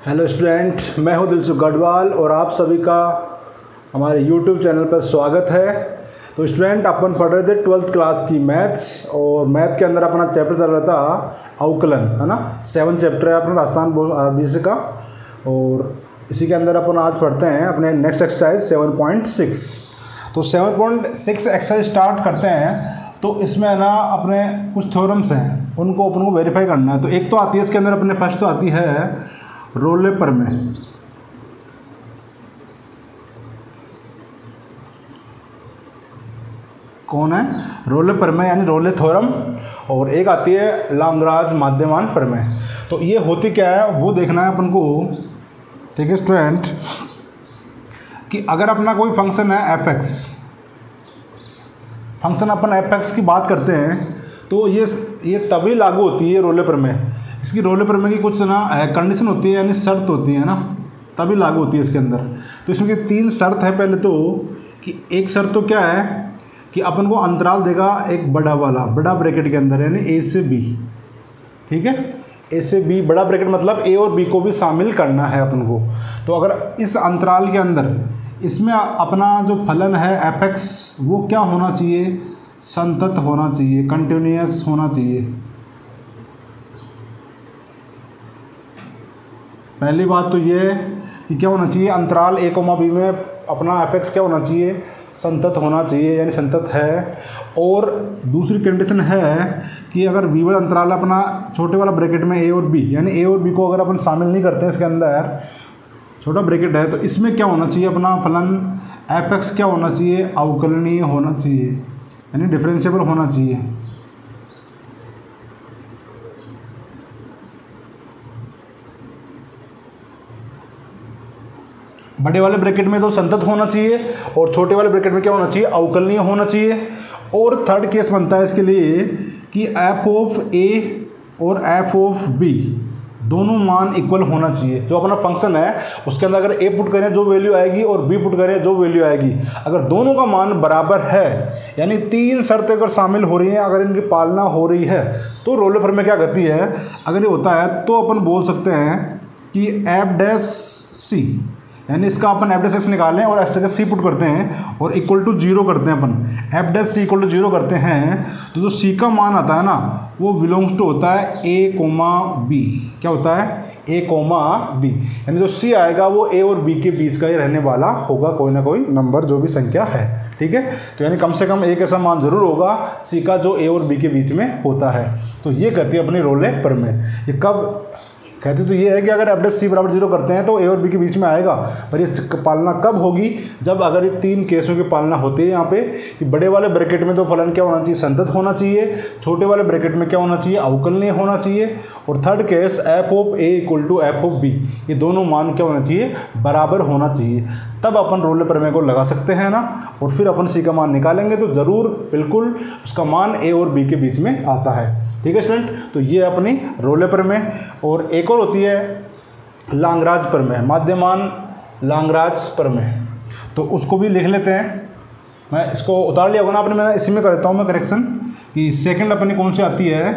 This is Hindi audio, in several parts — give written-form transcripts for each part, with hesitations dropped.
हेलो स्टूडेंट, मैं हूं दिलसुख गढ़वाल और आप सभी का हमारे यूट्यूब चैनल पर स्वागत है। तो स्टूडेंट, अपन पढ़ रहे थे 12th क्लास की मैथ्स, और मैथ के अंदर अपना चैप्टर चल रहा था अवकलन, है ना। 7 चैप्टर है अपना राजस्थान RBC का, और इसी के अंदर अपन आज पढ़ते हैं अपने नेक्स्ट एक्सरसाइज 7.6। तो 7.6 एक्सरसाइज स्टार्ट करते हैं। तो इसमें है ना अपने कुछ थ्योरम्स हैं, उनको अपन को वेरीफाई करना है। तो एक तो आती है इसके अंदर अपने फर्स्ट तो आती है रोले प्रमेय। कौन है? रोले प्रमेय यानी रोले थ्योरम। और एक आती है लाग्रांज माध्यमान प्रमेय। तो ये होती क्या है वो देखना है अपन को। ठीक है स्टूडेंट, कि अगर अपना कोई फंक्शन है fx, फंक्शन अपन fx की बात करते हैं, तो ये तभी लागू होती है रोले प्रमेय। इसकी रोले प्रमेय की कुछ ना कंडीशन होती है, यानी शर्त होती है ना, तभी लागू होती है इसके अंदर। तो इसमें की 3 शर्त है। पहले तो कि एक शर्त तो क्या है कि अपन को अंतराल देगा एक बड़ा ब्रैकेट के अंदर, यानी a से b। ठीक है, a से b, बड़ा ब्रैकेट मतलब a और b को भी शामिल करना है अपन को। तो अगर इस अंतराल के अंदर इसमें अपना जो फलन है fx वो क्या होना चाहिए? संतत होना चाहिए, कंटिन्यूअस होना चाहिए। पहली बात तो ये कि क्या होना चाहिए, अंतराल a, b में अपना fx क्या होना चाहिए? संतत होना चाहिए, यानी संतत है। और दूसरी कंडीशन है कि अगर v1 अंतराल अपना छोटे वाला ब्रैकेट में a और b, यानी a और b को अगर अपन शामिल नहीं करते हैं इसके अंदर, छोटा ब्रैकेट है, तो इसमें क्या होना चाहिए? अपना फलन fx क्या होना चाहिए? अवकलनीय होना चाहिए, यानी डिफरेंशिएबल होना चाहिए। बड़े वाले ब्रैकेट में तो संतत होना चाहिए, और छोटे वाले ब्रैकेट में क्या होना चाहिए? अवकलनीय होना चाहिए। और थर्ड केस बनता है इसके लिए कि f ऑफ a और f ऑफ b दोनों मान इक्वल होना चाहिए। जो अपना फंक्शन है उसके अंदर अगर a पुट करें जो वैल्यू आएगी और b पुट करें जो वैल्यू आएगी, अगर दोनों का मान बराबर है, यानी 3 शर्तें अगर शामिल हो रही हैं, अगर इनकी पालना हो रही है, तो रोले प्रमेय क्या कहती है? अगर ये होता है तो अपन बोल सकते हैं कि f' यानी इसका अपन f' निकालें और x c पुट करते हैं और इक्वल टू 0 करते हैं। अपन f' इक्वल टू 0 करते हैं, तो जो c का मान आता है ना वो बिलोंग्स टू होता है a, b। क्या होता है? a, b, यानी जो c आएगा वो a और b के बीच का ही रहने वाला होगा, कोई ना कोई नंबर जो भी संख्या है। ठीक है, तो यानी कम से कम एक ऐसा मान जरूर होगा c का जो a और b के बीच में होता है। तो ये कहती है अपनी रोले प्रमेय। ये कब कहते तो ये है कि अगर f' बराबर 0 करते हैं तो a और b के बीच में आएगा, पर ये पालना कब होगी? जब अगर ये 3 केसों की पालना होती है यहाँ पे, कि बड़े वाले ब्रैकेट में तो फलन क्या होना चाहिए? संतत होना चाहिए। छोटे वाले ब्रैकेट में क्या होना चाहिए? अवकलनीय होना चाहिए। और third case f of a equal to f of b, ये दोनों मान क्या होना चाहिए? बराबर होना चाहिए। तब अपन रोले प्रमेय को लगा सकते हैं ना, और फिर अपन c का मान निकालेंगे तो ज़रूर बिल्कुल उसका मान a और b के बीच में आता है। ठीक है स्टूडेंट, तो ये अपनी रोले प्रमेय। और एक और होती है लाग्रांज प्रमेय, माध्यमान लाग्रांज प्रमेय। तो उसको भी लिख लेते हैं। मैं इसको उतार लिया होगा ना आपने, मैं इसी में कर देता हूँ मैं करेक्शन, कि सेकंड अपनी कौन सी आती है?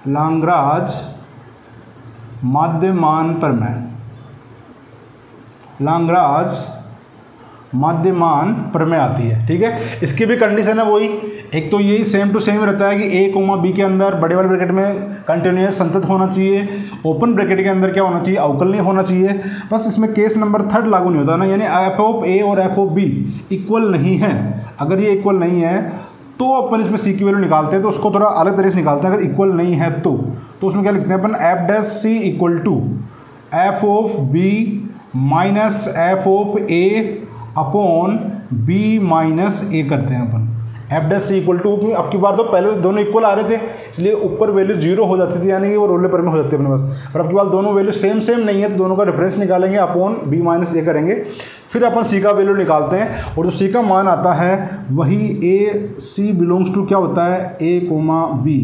लाग्रांज माध्यमान प्रमेय। लाग्रांज माध्यमान प्रमेय आती है। ठीक है, इसकी भी कंडीशन है वही, एक तो यही सेम टू सेम रहता है कि a, b के अंदर बड़े वाले ब्रैकेट में कंटिन्यूअस संतत होना चाहिए, ओपन ब्रैकेट के अंदर क्या होना चाहिए? अवकलनीय होना चाहिए। बस इसमें केस नंबर 3 लागू नहीं होता ना, यानी f ऑफ a और f ऑफ b इक्वल नहीं है। अगर ये इक्वल नहीं है तो अपन इसमें c की वैल्यू निकालते हैं, तो उसको थोड़ा अलग तरीके से निकालते हैं। अगर इक्वल नहीं है तो उसमें क्या लिखते हैं अपन? f' equal to f of b minus f of a upon b minus a करते हैं अपन। f' इक्वल टू, अब की बार तो पहले दोनों इक्वल आ रहे थे, इसलिए ऊपर वैल्यू 0 हो जाती थी, यानी कि वो रोले प्रमेय हो जाती है अपने पास। पर अब की बार दोनों वैल्यू सेम नहीं है, तो दोनों का डिफरेंस निकालेंगे, अपॉन b माइनस a करेंगे, फिर अपन c का वैल्यू निकालते हैं। और जो c का मान आता है वही a c बिलोंग्स टू क्या होता है? a, b,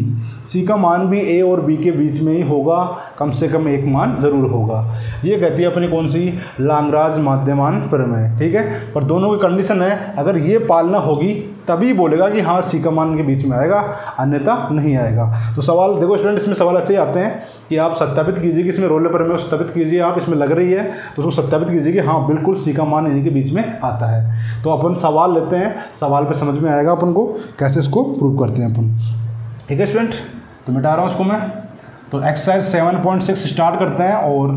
सी का मान भी ए और बी के बीच में ही होगा, कम से कम एक मान जरूर होगा। ये कहती है अपनी कौन सी, लाग्रांज माध्यमान प्रमेय। ठीक है, पर दोनों की कंडीशन है, अगर ये पालना होगी तभी बोलेगा कि हाँ सी का मान के बीच में आएगा, अन्यथा नहीं आएगा। तो सवाल देखो स्टूडेंट, इसमें सवाल ऐसे ही आते हैं कि आप सत्यापित कीजिए कि इसमें रोल प्रमेय सत्यापित कीजिए, आप इसमें लग रही है तो उसको सत्यापित कीजिए कि हाँ बिल्कुल सी का मान इन्हीं के बीच में आता है। तो अपन सवाल लेते हैं, सवाल पे समझ में आएगा अपन को कैसे इसको प्रूव करते हैं अपन। ठीक है स्टूडेंट, तो मिटा रहा हूँ इसको मैं। तो एक्सरसाइज 7.6 स्टार्ट करते हैं और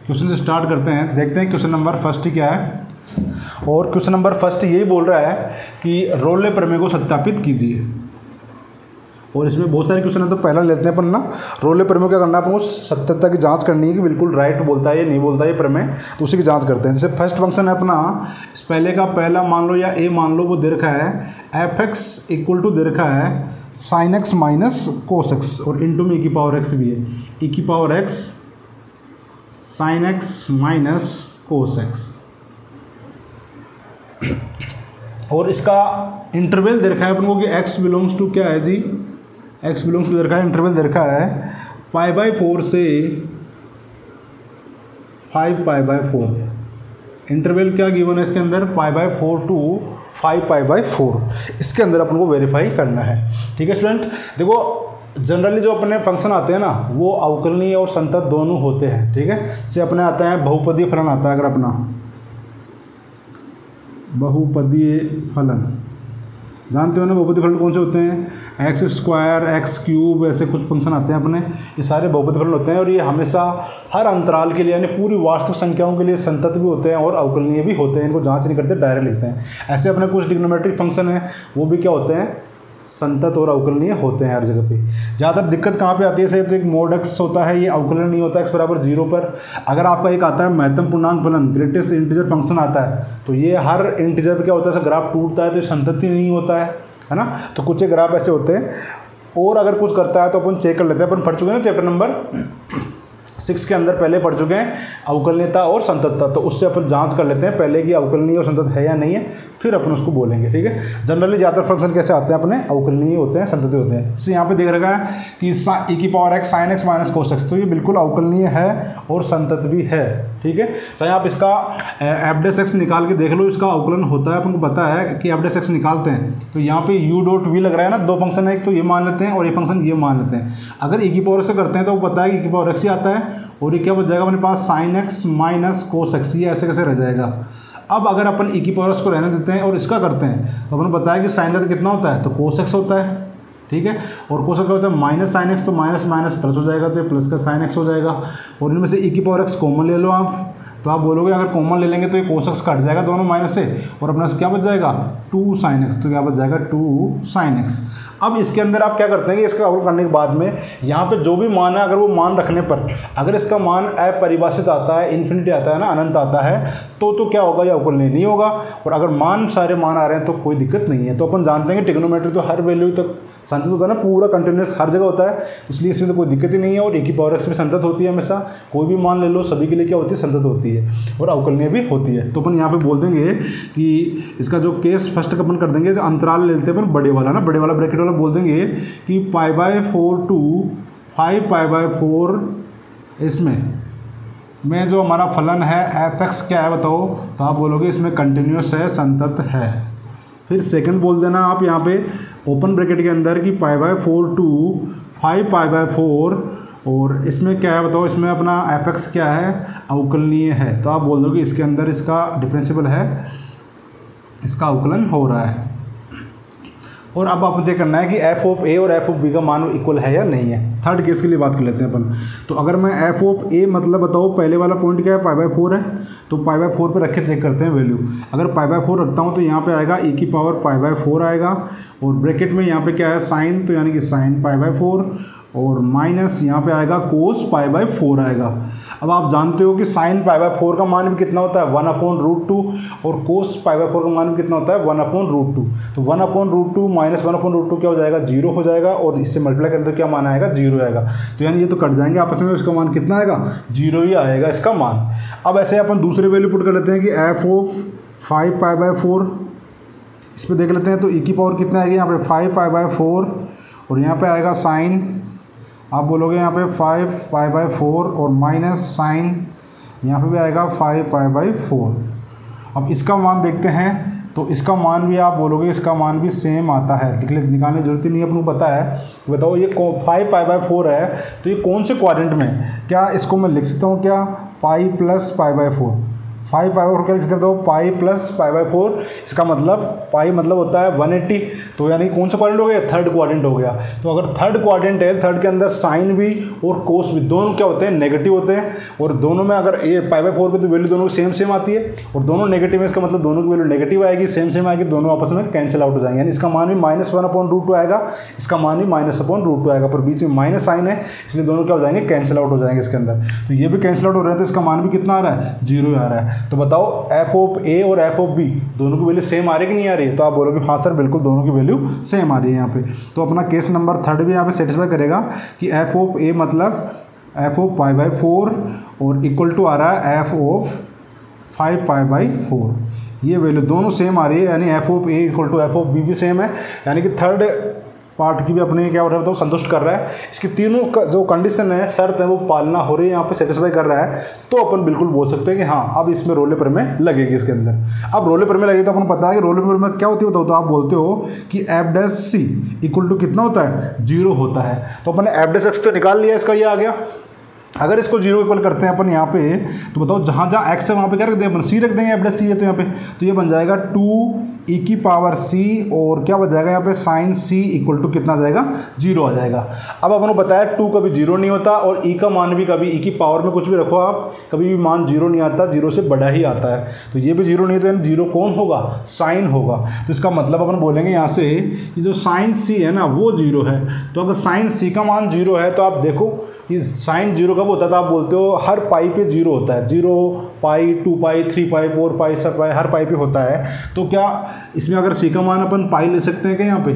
क्वेश्चन से स्टार्ट करते हैं। देखते हैं क्वेश्चन नंबर फर्स्ट क्या है। और क्वेश्चन नंबर फर्स्ट यही बोल रहा है कि रोले प्रमेय को सत्यापित कीजिए। और इसमें बहुत सारे क्वेश्चन है, तो पहला लेते हैं अपन ना। रोले प्रमेय क्या करना है, अपन को सत्यता की जांच करनी है कि बिल्कुल राइट बोलता है या नहीं बोलता है ये प्रमेय, तो उसी की जांच करते हैं। जैसे फर्स्ट फंक्शन है अपना, इस पहले का पहला मान लो या ए मान लो, वो दे रखा है एफ एक्स इक्वल टू दे रखा है sign x minus cos x, और इंटू में ई की पावर एक्स भी है, ई की power x sign x minus cos x. और इसका इंटरवल दे रखा है अपन को कि x बिलोंग्स टू क्या है जी, x बिलोंग्स टू दे रखा है, इंटरवल दे रखा है π/4 से 5π/4। इंटरवल क्या गिवन है इसके अंदर, π/4 टू 5π/4। इसके अंदर अपन को वेरीफाई करना है। ठीक है स्टूडेंट, देखो जनरली जो अपने फंक्शन आते हैं ना, वो अवकलनीय और संतत दोनों होते हैं। ठीक है, से अपने आता है बहुपदीय फलन आता है, अगर अपना बहुपदीय फलन जानते हो ना, बहुपदीय फलन कौन से होते हैं, एक्स स्क्वायर एक्स क्यूब, ऐसे कुछ फंक्शन आते हैं अपने, ये सारे बहुपदीय फलन होते हैं। और ये हमेशा हर अंतराल के लिए यानी पूरी वास्तविक संख्याओं के लिए संतत भी होते हैं और अवकलनीय भी होते हैं, इनको जांच नहीं करते, डायरेक्ट लिखते हैं। ऐसे अपने कुछ ट्रिग्नोमेट्रिक फंक्शन हैं, वो भी क्या होते हैं, संतत और अवकलनीय होते हैं हर जगह पे। ज़्यादातर दिक्कत कहाँ पे आती है, तो एक मोड एक्स होता है, ये अवकलन नहीं होता x बराबर 0 पर। अगर आपका एक आता है महत्तम पूर्णांक फलन, ग्रेटेस्ट इंटीजर फंक्शन आता है, तो ये हर इंटीजर पे क्या होता है, ग्राफ टूटता है, तो संतत ही नहीं होता है ना। तो कुछ एक ग्राफ ऐसे होते हैं। और अगर कुछ करता है तो अपन चेक कर लेते हैं। अपन पढ़ चुके हैं ना चैप्टर नंबर 6 के अंदर, पहले पढ़ चुके हैं अवकलनीयता और संततता, तो उससे अपन जांच कर लेते हैं पहले कि अवकलनीय और संतत है या नहीं है, फिर अपन उसको बोलेंगे। ठीक है, जनरली ज़्यादातर फंक्शन कैसे आते हैं अपने, अवकलनीय होते हैं, संतत होते हैं। इससे यहाँ पे देख रखा है कि ई की power x sign x minus cos x, तो ये बिल्कुल अवकलनीय है और संतत भी है। ठीक है, चाहे आप इसका एफ डेस एक्स निकाल के देख लो, इसका अवकलन होता है, अपन को पता है कि एफ डेस एक्स निकालते हैं, तो यहाँ पे यू डॉट वी लग रहा है ना, दो फंक्शन है, एक तो ये मान लेते हैं और ये फंक्शन ये मान लेते हैं। अगर ई की पावर से करते हैं तो वो पता है कि ई की पावर एक्स ही आता है, और ये क्या बच जाएगा अपने पास, sine x minus cos x, ये ऐसे कैसे रह जाएगा। अब अगर अपन ई की पावर एक्स को रहने देते हैं और इसका करते हैं, तो अपन बताया कि साइन का कितना होता है, तो कोस एक्स होता है। ठीक है, और कोस एक्स होता है माइनस साइन एक्स, तो माइनस माइनस प्लस हो जाएगा, तो प्लस का साइन एक्स हो जाएगा। और इनमें से ई की पावर एक्स कॉमन ले लो आप, तो आप बोलोगे अगर कॉमन ले लेंगे तो ये कोस एक्स कट जाएगा दोनों माइनस से, और अपना क्या बच जाएगा, 2 साइन एक्स, तो क्या बच जाएगा 2 साइन एक्स। अब इसके अंदर आप क्या करते हैं कि इसका अवकलन करने के बाद में यहाँ पे जो भी मान है, अगर वो मान रखने पर अगर इसका मान अपरिभाषित आता है, इन्फिनिटी आता है ना, अनंत आता है, तो क्या होगा, ये अवकलनीय नहीं होगा। और अगर मान सारे मान आ रहे हैं तो कोई दिक्कत नहीं है। तो अपन जानते हैं कि ट्रिग्नोमेट्री तो हर वैल्यू तक संतत होता है ना, पूरा कंटिन्यूस हर जगह होता है, इसलिए इसमें तो कोई दिक्कत ही नहीं है। और ए की पावर एक्स भी संतत होती है हमेशा, कोई भी मान ले लो, सभी के लिए क्या होती है, संतत होती है और अवकलनीय भी होती है। तो अपन यहाँ पे बोल देंगे कि इसका जो केस फर्स्ट का अपन कर देंगे, जो अंतराल लेते हैं अपन बड़े वाला ना, बड़े वाला ब्रैकेट वाला बोल देंगे कि π/4 टू 5π/4 इसमें जो हमारा फलन है एफ एक्स क्या है बताओ, तो आप बोलोगे इसमें कंटिन्यूस है, संतत है। फिर सेकंड बोल देना आप यहाँ पे ओपन ब्रैकेट के अंदर कि π/4 टू 5π/4, और इसमें क्या है बताओ, इसमें अपना एफ एक्स क्या है, अवकलनीय है। तो आप बोल दोगे इसके अंदर इसका डिफरेंशिएबल है, इसका अवकलन हो रहा है। और अब आपको चेक करना है कि एफ ऑफ ए और एफ ऑफ बी का मान इक्वल है या नहीं है। थर्ड केस के लिए बात कर लेते हैं अपन। तो अगर मैं एफ ऑफ ए मतलब बताओ, पहले वाला पॉइंट क्या है, π/4 है, तो π/4 पे रख के चेक करते हैं वैल्यू। अगर π/4 रखता हूँ तो यहाँ पे आएगा e की पावर π/4 आएगा, और ब्रैकेट में यहाँ पे क्या है साइन, तो यानी कि साइन π/4, और माइनस यहाँ पे आएगा कोस π/4 आएगा। अब आप जानते हो कि साइन π/4 का मान भी कितना होता है, 1/√2, और कोस π/4 का मान भी कितना होता है, 1/√2। तो 1/√2 माइनस 1/√2 क्या हो जाएगा, 0 हो जाएगा, और इससे मल्टीप्लाई करें तो क्या मान आएगा, 0 आएगा। तो यानी ये तो कट जाएंगे आपस में, इसका मान कितना आएगा, 0 ही आएगा इसका मान। अब ऐसे अपन दूसरे वैल्यू पुट कर लेते हैं कि एफ ऑफ 5π/4, इस पर देख लेते हैं। तो ई की पावर कितना आएगी यहाँ पे 5π/4, और यहाँ पे आएगा साइन आप बोलोगे यहाँ पे 5π/4 और माइनस साइन यहाँ पे भी आएगा 5π/4। अब इसका मान देखते हैं, तो इसका मान भी आप बोलोगे इसका मान भी सेम आता है, निकालने की जरूरत ही नहीं है, अपने को पता है। बताओ ये 5π/4 है तो ये कौन से क्वाड्रेंट में, क्या इसको मैं लिख सकता हूँ क्या पाई प्लस π/4, 5π/4 क्या लिख सकते हैं, तो पाई प्लस π/4, इसका मतलब पाई मतलब होता है 180, तो यानी कौन सा क्वाड्रेंट हो गया, थर्ड क्वाड्रेंट हो गया। तो अगर थर्ड क्वाड्रेंट है, थर्ड के अंदर साइन भी और कोस भी दोनों क्या होते हैं, नेगेटिव होते हैं, और दोनों में अगर ये π/4 पे तो वैल्यू दोनों सेम सेम आती है, और दोनों नेगेटिव है, इसका मतलब दोनों की वैल्यू नेगेटिव आएगी, सेम सेम आएगी, दोनों आपस में कैंसिल आउट हो जाएंगे, यानी इसका मान भी -1/√2 आएगा, इसका मान भी -1/√2 आएगा, पर बीच में माइनस साइन है, इसलिए दोनों क्या हो जाएंगे, कैंसिल आउट हो जाएंगे इसके अंदर। तो ये भी कैंसिल आउट हो रहे हैं, तो इसका मान भी कितना आ रहा है, 0 आ रहा है। तो बताओ f(a) और f(b) दोनों की वैल्यू सेम आ रही है कि नहीं आ रही है, तो आप बोलोगे हाँ सर बिल्कुल दोनों की वैल्यू सेम आ रही है यहाँ पे। तो अपना केस नंबर 3 भी यहाँ पे सेटिस्फाई करेगा कि f(a) मतलब f(π/4) और इक्वल टू आ रहा है f(5π/4), ये वैल्यू दोनों सेम आ रही है, यानी f(a) इक्वल टू f(b) भी सेम है, यानी कि थर्ड पार्ट की भी अपने क्या हो रहा है, तो संतुष्ट कर रहा है। इसकी तीनों जो कंडीशन है, शर्त है, वो पालना हो रही है, यहाँ पे सेटिस्फाई कर रहा है, तो अपन बिल्कुल बोल सकते हैं कि हाँ अब इसमें रोल पेपर में लगेगी इसके अंदर। अब रोल पेपर में लगेगी तो अपन पता है कि रोल पेपर में क्या होती है, बताओ, तो आप बोलते हो कि f' इक्वल टू कितना होता है, 0 होता है। तो अपन ने f' तो निकाल लिया, इसका ये आ गया। अगर इसको 0 इक्वल करते हैं अपन यहाँ पे, तो बताओ जहाँ जहाँ x है वहाँ पे क्या रख देंगे अपन, c रख देंगे, f' है तो यहाँ पे, तो ये बन जाएगा 2e⁻c और क्या बन जाएगा यहाँ पे sin c इक्वल टू कितना आ जाएगा, 0 आ जाएगा। अब अपन को बताया 2 कभी 0 नहीं होता, और e का मान भी कभी e की पावर में कुछ भी रखो आप, कभी भी मान 0 नहीं आता, 0 से बड़ा ही आता है। तो ये भी 0 नहीं, तो यानी 0 कौन होगा, साइन होगा। तो इसका मतलब अपन बोलेंगे यहाँ से कि जो sin c है ना वो 0 है। तो अगर sin c का मान 0 है, तो आप देखो कि साइन 0 कब होता था, आप बोलते हो हर पाई पे 0 होता है, 0 पाई 2 पाई 3 पाई 4 पाई 7 पाई हर पाई पे होता है। तो क्या इसमें अगर सी का मान अपन पाई ले सकते हैं क्या, यहाँ पे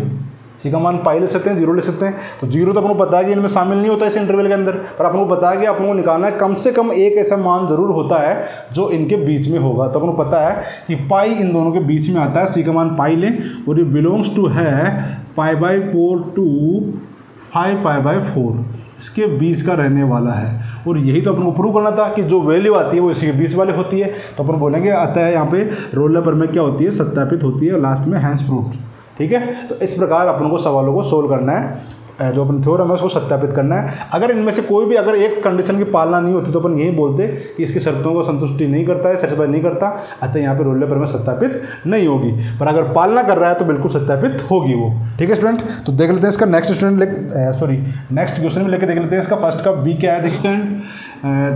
सी का मान पाई ले सकते हैं, 0 ले सकते हैं। तो 0 तो अपन को पता है कि इनमें शामिल नहीं होता इस इंटरवल के अंदर, पर अपन को पता है कि अपन को निकालना है कम से कम एक ऐसा मान जरूर होता है जो इनके बीच में होगा। तो अपन को पता है कि पाई इन दोनों के बीच में आता है, सी का मान पाई लें, और ये बिलोंग्स टू है π/4 टू 5π/4, इसके बीच का रहने वाला है। और यही तो अपन को प्रूव करना था कि जो वैल्यू आती है वो इसी के बीच वाली होती है। तो अपन बोलेंगे आता है यहाँ पे रोल नंबर में क्या होती है, सत्यापित होती है, लास्ट में हैंस प्रूव्ड। ठीक है, तो इस प्रकार अपन को सवालों को सोल्व करना है, जो अपन थ्योरम है उसको सत्यापित करना है। अगर इनमें से कोई भी अगर एक कंडीशन की पालना नहीं होती तो अपन यही बोलते कि इसकी शर्तों को संतुष्टि नहीं करता है, सेटिस्फाई नहीं करता, अतः यहाँ पे रोल नंबर में सत्यापित नहीं होगी। पर अगर पालना कर रहा है तो बिल्कुल सत्यापित होगी वो। ठीक है स्टूडेंट, तो देख लेते हैं इसका नेक्स्ट नेक्स्ट क्वेश्चन में लेके देख लेते हैं। इसका फर्स्ट का बी क्या है स्टूडेंट,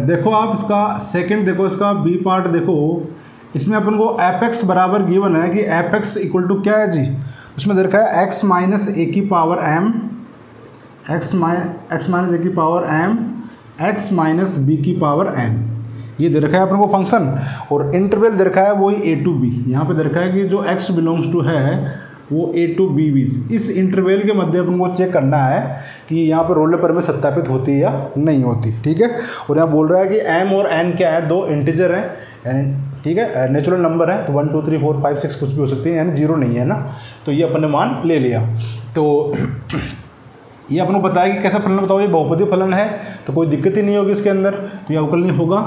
देखो आप इसका सेकेंड देखो, इसका बी पार्ट देखो, इसमें अपन को f(x) बराबर गिवन है कि f(x) इक्वल टू क्या है जी, उसमें दे रखा है x माइनस a की power m, x minus a की power m, x minus b की पावर n, ये दे रखा है अपन को फंक्शन। और इंटरवल दे रखा है वही a टू b, यहाँ पे दे रखा है कि जो x बिलोंग्स टू है वो a टू b बीच, इस इंटरवल के मध्य अपन को चेक करना है कि यहाँ पे रोल नंबर में सत्यापित होती है या नहीं होती। ठीक है, और यहाँ बोल रहा है कि m और n क्या है, दो इंटीजर हैं, यानी ठीक है नेचुरल नंबर है, तो 1 2 3 4 5 6 कुछ भी हो सकती है, यानी 0 नहीं है ना। तो ये अपन ने मान ले लिया। तो ये अपन को बताया कि कैसा फलन, बताओ ये बहुपदी फलन है तो कोई दिक्कत ही नहीं होगी इसके अंदर, तो ये अवकलनीय होगा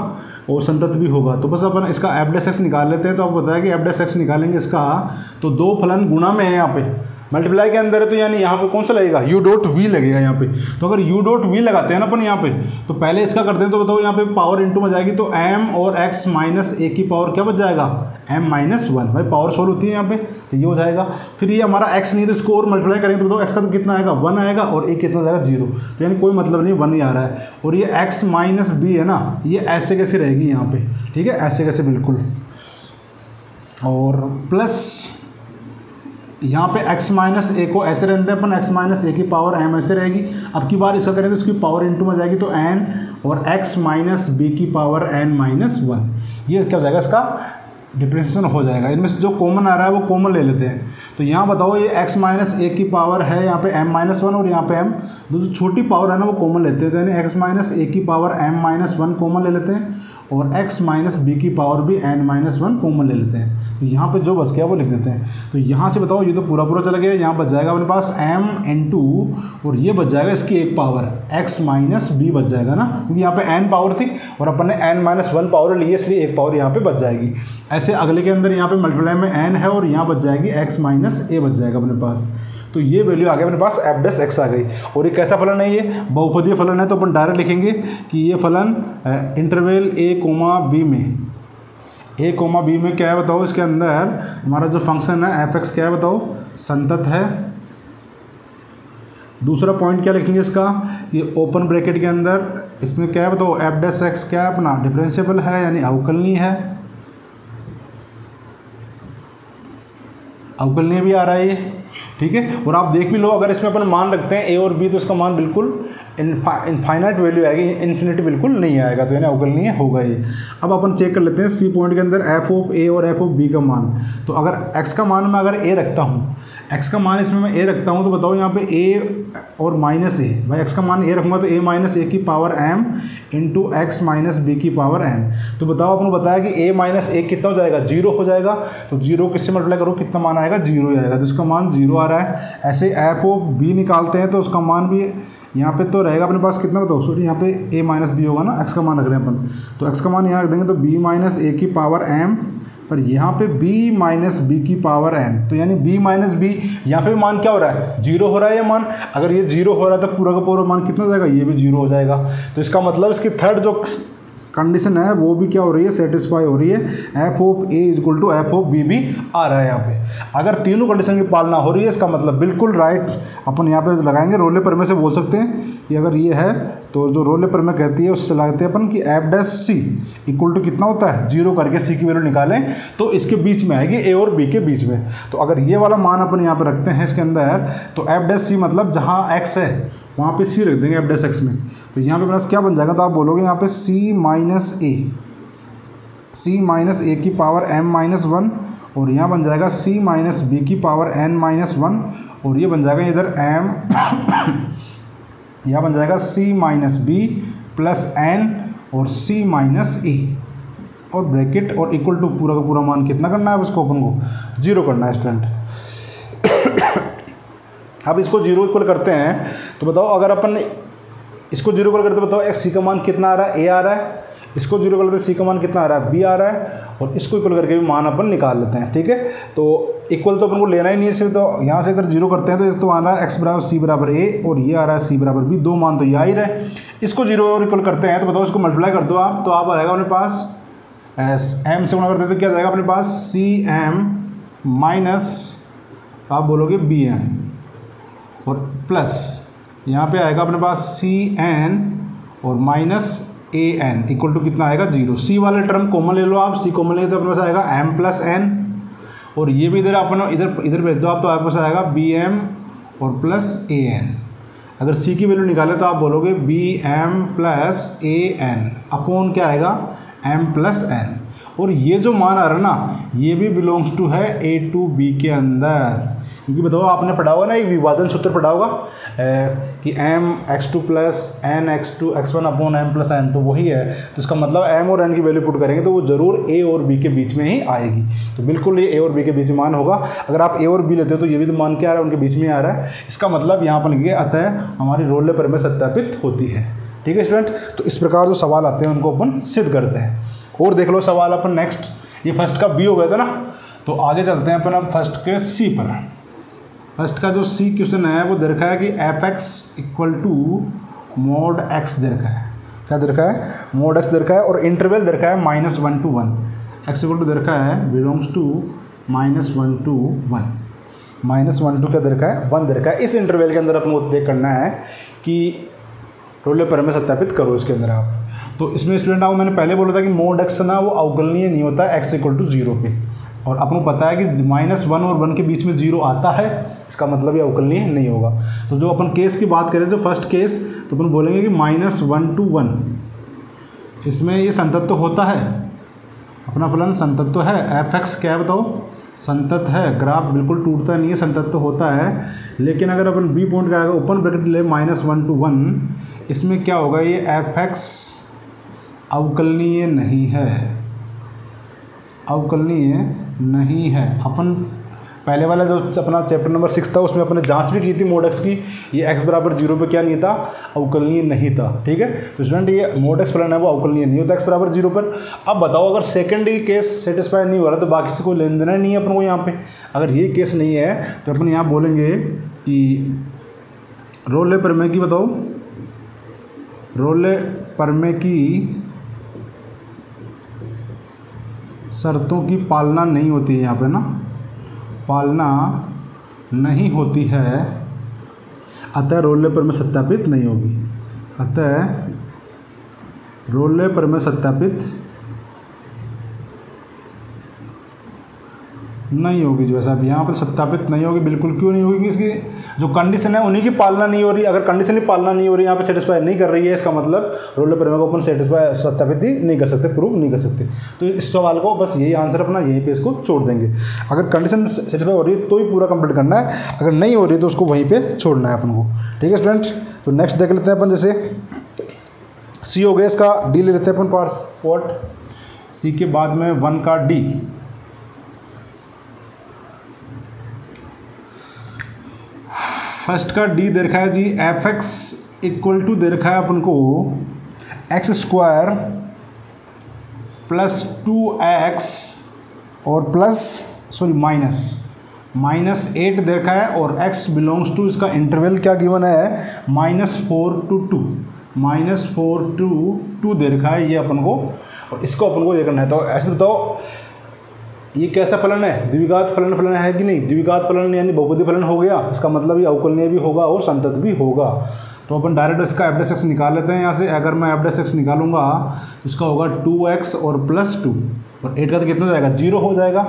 और संतत भी होगा। तो बस अपन इसका f' निकाल लेते हैं। तो आपको बताया कि f' निकालेंगे इसका, तो दो फलन गुणा में है, यहाँ पे मल्टीप्लाई के अंदर है, तो यानी यहाँ पे कौन सा लगेगा, u.v लगेगा यहाँ पे। तो अगर u.v लगाते हैं ना अपन यहाँ पे, तो पहले इसका करते हैं, तो बताओ यहाँ पे पावर इंटू में जाएगी, तो m और x माइनस a की पावर क्या बच जाएगा, m माइनस 1, भाई पावर सोल्व होती है यहाँ पे, तो ये हो जाएगा। फिर ये हमारा x नहीं, तो इसको और मल्टीप्लाई करेंगे तो बताओ x का तो कितना आएगा, 1 आएगा, और a कितना जाएगा, 0, तो यानी कोई मतलब नहीं, 1 ही आ रहा है। और ये x माइनस b है ना, ये ऐसे कैसे रहेगी यहाँ पे, ठीक है, ऐसे कैसे बिल्कुल, और प्लस यहाँ पे x माइनस a को ऐसे रहते हैं अपन, x माइनस a की पावर m ऐसे रहेगी। अब की बार इसका करेंगे तो इसकी पावर इंटू में जाएगी, तो n और x माइनस b की पावर n माइनस 1, ये क्या हो जाएगा, इसका डिफ्रेंशिएशन हो जाएगा। इनमें से जो कॉमन आ रहा है वो कॉमन ले लेते हैं। तो यहाँ बताओ ये x माइनस ए की पावर है यहाँ पे m-1 और यहाँ पे m, जो छोटी पावर है ना वो कॉमन लेते हैं, यानी x माइनस ए की पावर m-1 कॉमन ले लेते हैं और x माइनस बी की पावर भी n-1 कॉमन ले लेते हैं। तो यहाँ पे जो बच गया वो लिख देते हैं। तो यहाँ से बताओ ये तो पूरा पूरा चला गया, यहाँ बच जाएगा अपने पास m इंटू और ये बच जाएगा इसकी एक पावर x माइनस बी बच जाएगा ना, क्योंकि यहाँ पे n पावर थी और अपन ने n-1 पावर ली है इसलिए एक पावर यहाँ पे बच जाएगी। ऐसे अगले के अंदर यहाँ पे मल्टीप्लाई में n है और यहाँ बच जाएगी x माइनस ए बच जाएगा अपने पास। तो ये वैल्यू आ गई अपने पास एफ डैश एक्स आ गई। और ये कैसा फलन है, ये बहुपदीय फलन है, तो अपन डायरेक्ट लिखेंगे कि ये फलन इंटरवल ए कोमा बी में क्या है बताओ, इसके अंदर हमारा जो फंक्शन है एफ एक्स क्या है बताओ, संतत है। दूसरा पॉइंट क्या लिखेंगे इसका, ये ओपन ब्रैकेट के अंदर इसमें क्या है बताओ, एफ डैश एक्स क्या है अपना डिफरेंशिएबल है यानी अवकलनीय है, अवकलनीय भी आ रहा है ये, ठीक है। और आप देख भी लो, अगर इसमें अपन मान रखते हैं ए और बी तो इसका मान बिल्कुल इनफाइनाइट वैल्यू आएगी, इन्फिनिटी बिल्कुल नहीं आएगा, तो यानी अवकलनीय होगा ये। अब अपन चेक कर लेते हैं सी पॉइंट के अंदर एफ ऑफ ए और एफ ऑफ बी का मान। तो अगर एक्स का मान मैं अगर ए रखता हूँ, एक्स का मान इसमें मैं ए रखता हूँ, तो बताओ यहाँ पे ए और माइनस ए, भाई एक्स का मान ए रखूँगा तो ए माइनस ए की power m into x minus b की पावर एन। तो बताओ आपने बताया कि ए माइनस ए कितना हो जाएगा, 0 हो जाएगा। तो 0 किससे मल्टीप्लाई करो, कितना मान आएगा, 0 ही आएगा, तो इसका मान 0 आ रहा है। ऐसे एफ ऑफ बी निकालते हैं तो उसका मान भी यहाँ पे तो रहेगा अपने पास कितना बताओ, सॉरी यहाँ पे a माइनस बी होगा ना, x का मान रख रहे हैं अपन, तो x का मान यहाँ रख देंगे तो b माइनस ए की पावर m, पर यहाँ पे b माइनस बी की पावर n, तो यानी b माइनस बी, यहाँ पे मान क्या हो रहा है, 0 हो रहा है ये मान। अगर ये 0 हो रहा है तो पूरा का पूरा मान कितना हो जाएगा, ये भी 0 हो जाएगा। तो इसका मतलब इसकी थर्ड जो कंडीशन है वो भी क्या हो रही है, सेटिस्फाई हो रही है। F of a is equal to f of b भी आ रहा है यहाँ पे। अगर तीनों कंडीशन की पालना हो रही है इसका मतलब बिल्कुल राइट अपन यहाँ पे लगाएंगे, रोले प्रमेय से बोल सकते हैं कि अगर ये है तो जो रोले प्रमेय कहती है उससे लगाते हैं अपन कि f dash c equal to कितना होता है, 0 करके सी की वैल्यू निकालें तो इसके बीच में आएगी ए और बी के बीच में। तो अगर ये वाला मान अपन यहाँ पर रखते हैं इसके अंदर, तो एफ डैश सी मतलब जहाँ एक्स है वहाँ पे सी रख देंगे एफ डैश एक्स में, तो यहाँ पे प्लस क्या बन जाएगा, तो आप बोलोगे यहाँ पे सी माइनस ए की पावर m माइनस 1 और यहाँ बन जाएगा c माइनस बी की पावर n माइनस 1 और ये बन जाएगा इधर m यहाँ बन जाएगा c minus b plus n और c माइनस ए और ब्रैकेट और इक्वल टू पूरा का पूरा मान कितना करना है उसको अपन को 0 करना है स्टूडेंट। अब इसको 0 इक्वल करते हैं तो बताओ, अगर अपन इसको 0 इक्वल करते बताओ x c का मान कितना आ रहा है, a आ रहा है, इसको 0 करते c का मान कितना आ रहा है, b आ रहा है, और इसको इक्वल करके भी मान अपन निकाल लेते हैं, ठीक है। तो इक्वल तो अपन को लेना ही नहीं है सिर्फ, तो यहाँ से अगर 0 करते हैं तो आ रहा है x बराबर c बराबर a और ये आ रहा है c बराबर b, दो मान तो ये आ ही रहे। इसको 0 और इक्वल करते हैं तो बताओ इसको मल्टीप्लाई कर दो आप, तो आप आएगा अपने पास m से गुणा करते हैं तो क्या जाएगा अपने पास cm माइनस आप बोलोगे bm और प्लस यहाँ पे आएगा अपने पास cn और माइनस an इक्वल टू कितना आएगा, 0। c वाले टर्म कॉमन ले लो आप, c कॉमन ले तो अपने पास आएगा m प्लस n और ये भी इधर अपन इधर भेज दो आप, तो आपके पास आएगा bm और प्लस an। अगर c की वैल्यू निकाले तो आप बोलोगे bm प्लस an अपॉन क्या आएगा, m प्लस n। और ये जो मान आ रहा है ना ये भी बिलोंग्स टू है a टू b के अंदर, क्योंकि बताओ आपने पढ़ा होगा ना एक विभाजन सूत्र पढ़ा होगा कि m x2 plus n x2 x1 upon m plus n, तो वही है। तो इसका मतलब m और n की वैल्यू पुट करेंगे तो वो जरूर a और b के बीच में ही आएगी। तो बिल्कुल ये a और b के बीच में मान होगा। अगर आप a और b लेते हो तो ये भी तो मान क्या आ रहा है, उनके बीच में आ रहा है। इसका मतलब यहाँ पर लिखिए अतः हमारी रोले प्रमेय सत्यापित होती है, ठीक है स्टूडेंट। तो इस प्रकार जो सवाल आते हैं उनको अपन सिद्ध करते हैं। और देख लो सवाल अपन नेक्स्ट, ये फर्स्ट का b हो गया था ना, तो आगे चलते हैं अपन अब फर्स्ट के c पर। फर्स्ट का जो सी क्वेश्चन है वो दे रखा है कि f x equal to mod x दे रखा है। क्या दे रखा है, मोड एक्स दे रखा है और इंटरवल दे रखा है -1 to 1। एक्स इक्वल टू दे रखा है बिलोंग्स टू -1 to 1। -1 to क्या दे रखा है, 1 दे रखा है। इस इंटरवल के अंदर अपन को तय करना है कि रोले प्रमेय सत्यापित करो इसके अंदर आप। तो इसमें स्टूडेंट आपको मैंने पहले बोला था कि मोड एक्स ना वो अवकलनीय नहीं होता एक्स इक्वल टू 0 पे, और अपन को पता है कि -1 और 1 के बीच में 0 आता है, इसका मतलब ये अवकलनीय नहीं होगा। तो जो अपन केस की बात करें, जो फर्स्ट केस, तो अपन बोलेंगे कि -1 to 1 इसमें ये संतत्व होता है, अपना फलन संतत्व है। एफ एक्स क्या है बताओ, संतत है, ग्राफ बिल्कुल टूटता नहीं है, संतत तो होता है। लेकिन अगर अपन बी पॉइंट का ओपन ब्रैकेट ले -1 to 1, इसमें क्या होगा, ये f(x) अवकलनीय नहीं है, अवकलनीय नहीं है। अपन पहले वाला जो अपना चैप्टर नंबर 6 था उसमें अपने जांच भी की थी mod x की, ये x बराबर 0 पे क्या नहीं था, अवकलनीय नहीं था। ठीक है, तो स्टूडेंट ये mod x फलन है वो अवकलनीय नहीं होता x बराबर 0 पर। अब बताओ अगर सेकंड ही केस सेटिस्फाई नहीं हो रहा तो बाकी से कोई लेन देना नहीं है अपन को यहाँ पे। अगर ये केस नहीं है तो अपन यहाँ बोलेंगे कि रोले प्रमेय की, बताओ रोले प्रमेय की शर्तों की पालना नहीं होती है यहाँ पे ना, पालना नहीं होती है, अतः रोले प्रमेय सत्यापित नहीं होगी, अतः रोले प्रमेय सत्यापित नहीं होगी। जो ऐसा यहाँ पर सत्यापित नहीं होगी, बिल्कुल क्यों नहीं होगी, इसकी जो कंडीशन है उन्हीं की पालना नहीं हो रही। अगर कंडीशन की पालना नहीं हो रही, यहाँ पे सेटिस्फाई नहीं कर रही है, इसका मतलब रोले प्रमेय को अपन सेटिस्फाई सत्यापित ही नहीं कर सकते, प्रूव नहीं कर सकते। तो इस सवाल को बस यही आंसर अपना यहीं पे इसको छोड़ देंगे। अगर कंडीशन सेटिस्फाई हो रही है तो ही पूरा कंप्लीट करना है, अगर नहीं हो रही है तो उसको वहीं पर छोड़ना है अपन को। ठीक है स्टूडेंट, तो नेक्स्ट देख लेते हैं अपन, जैसे सी हो गया, इसका डी ले लेते हैं अपन पार्ट, सी के बाद में 1 का डी। फर्स्ट का डी दे रखा है जी f(x) इक्वल टू दे रखा है अपन को x² प्लस 2x और -8 दे रखा है, और x बिलोंग्स टू, इसका इंटरवल क्या गिवन है, -4 to 2, -4 to 2 दे रखा है ये अपन को, और इसको अपन को ये करना है। तो ऐसे बताओ ये कैसा फलन है, द्विघात फलन है कि नहीं, द्विघात फलन यानी बहुपदी फलन हो गया, इसका मतलब ये अवकलनीय भी होगा और संतत भी होगा। तो अपन डायरेक्ट इसका f(x) निकाल लेते हैं यहाँ से। अगर मैं f(x) निकालूंगा तो इसका होगा 2x और +2, और 8 का तो कितना हो जाएगा, 0 हो जाएगा।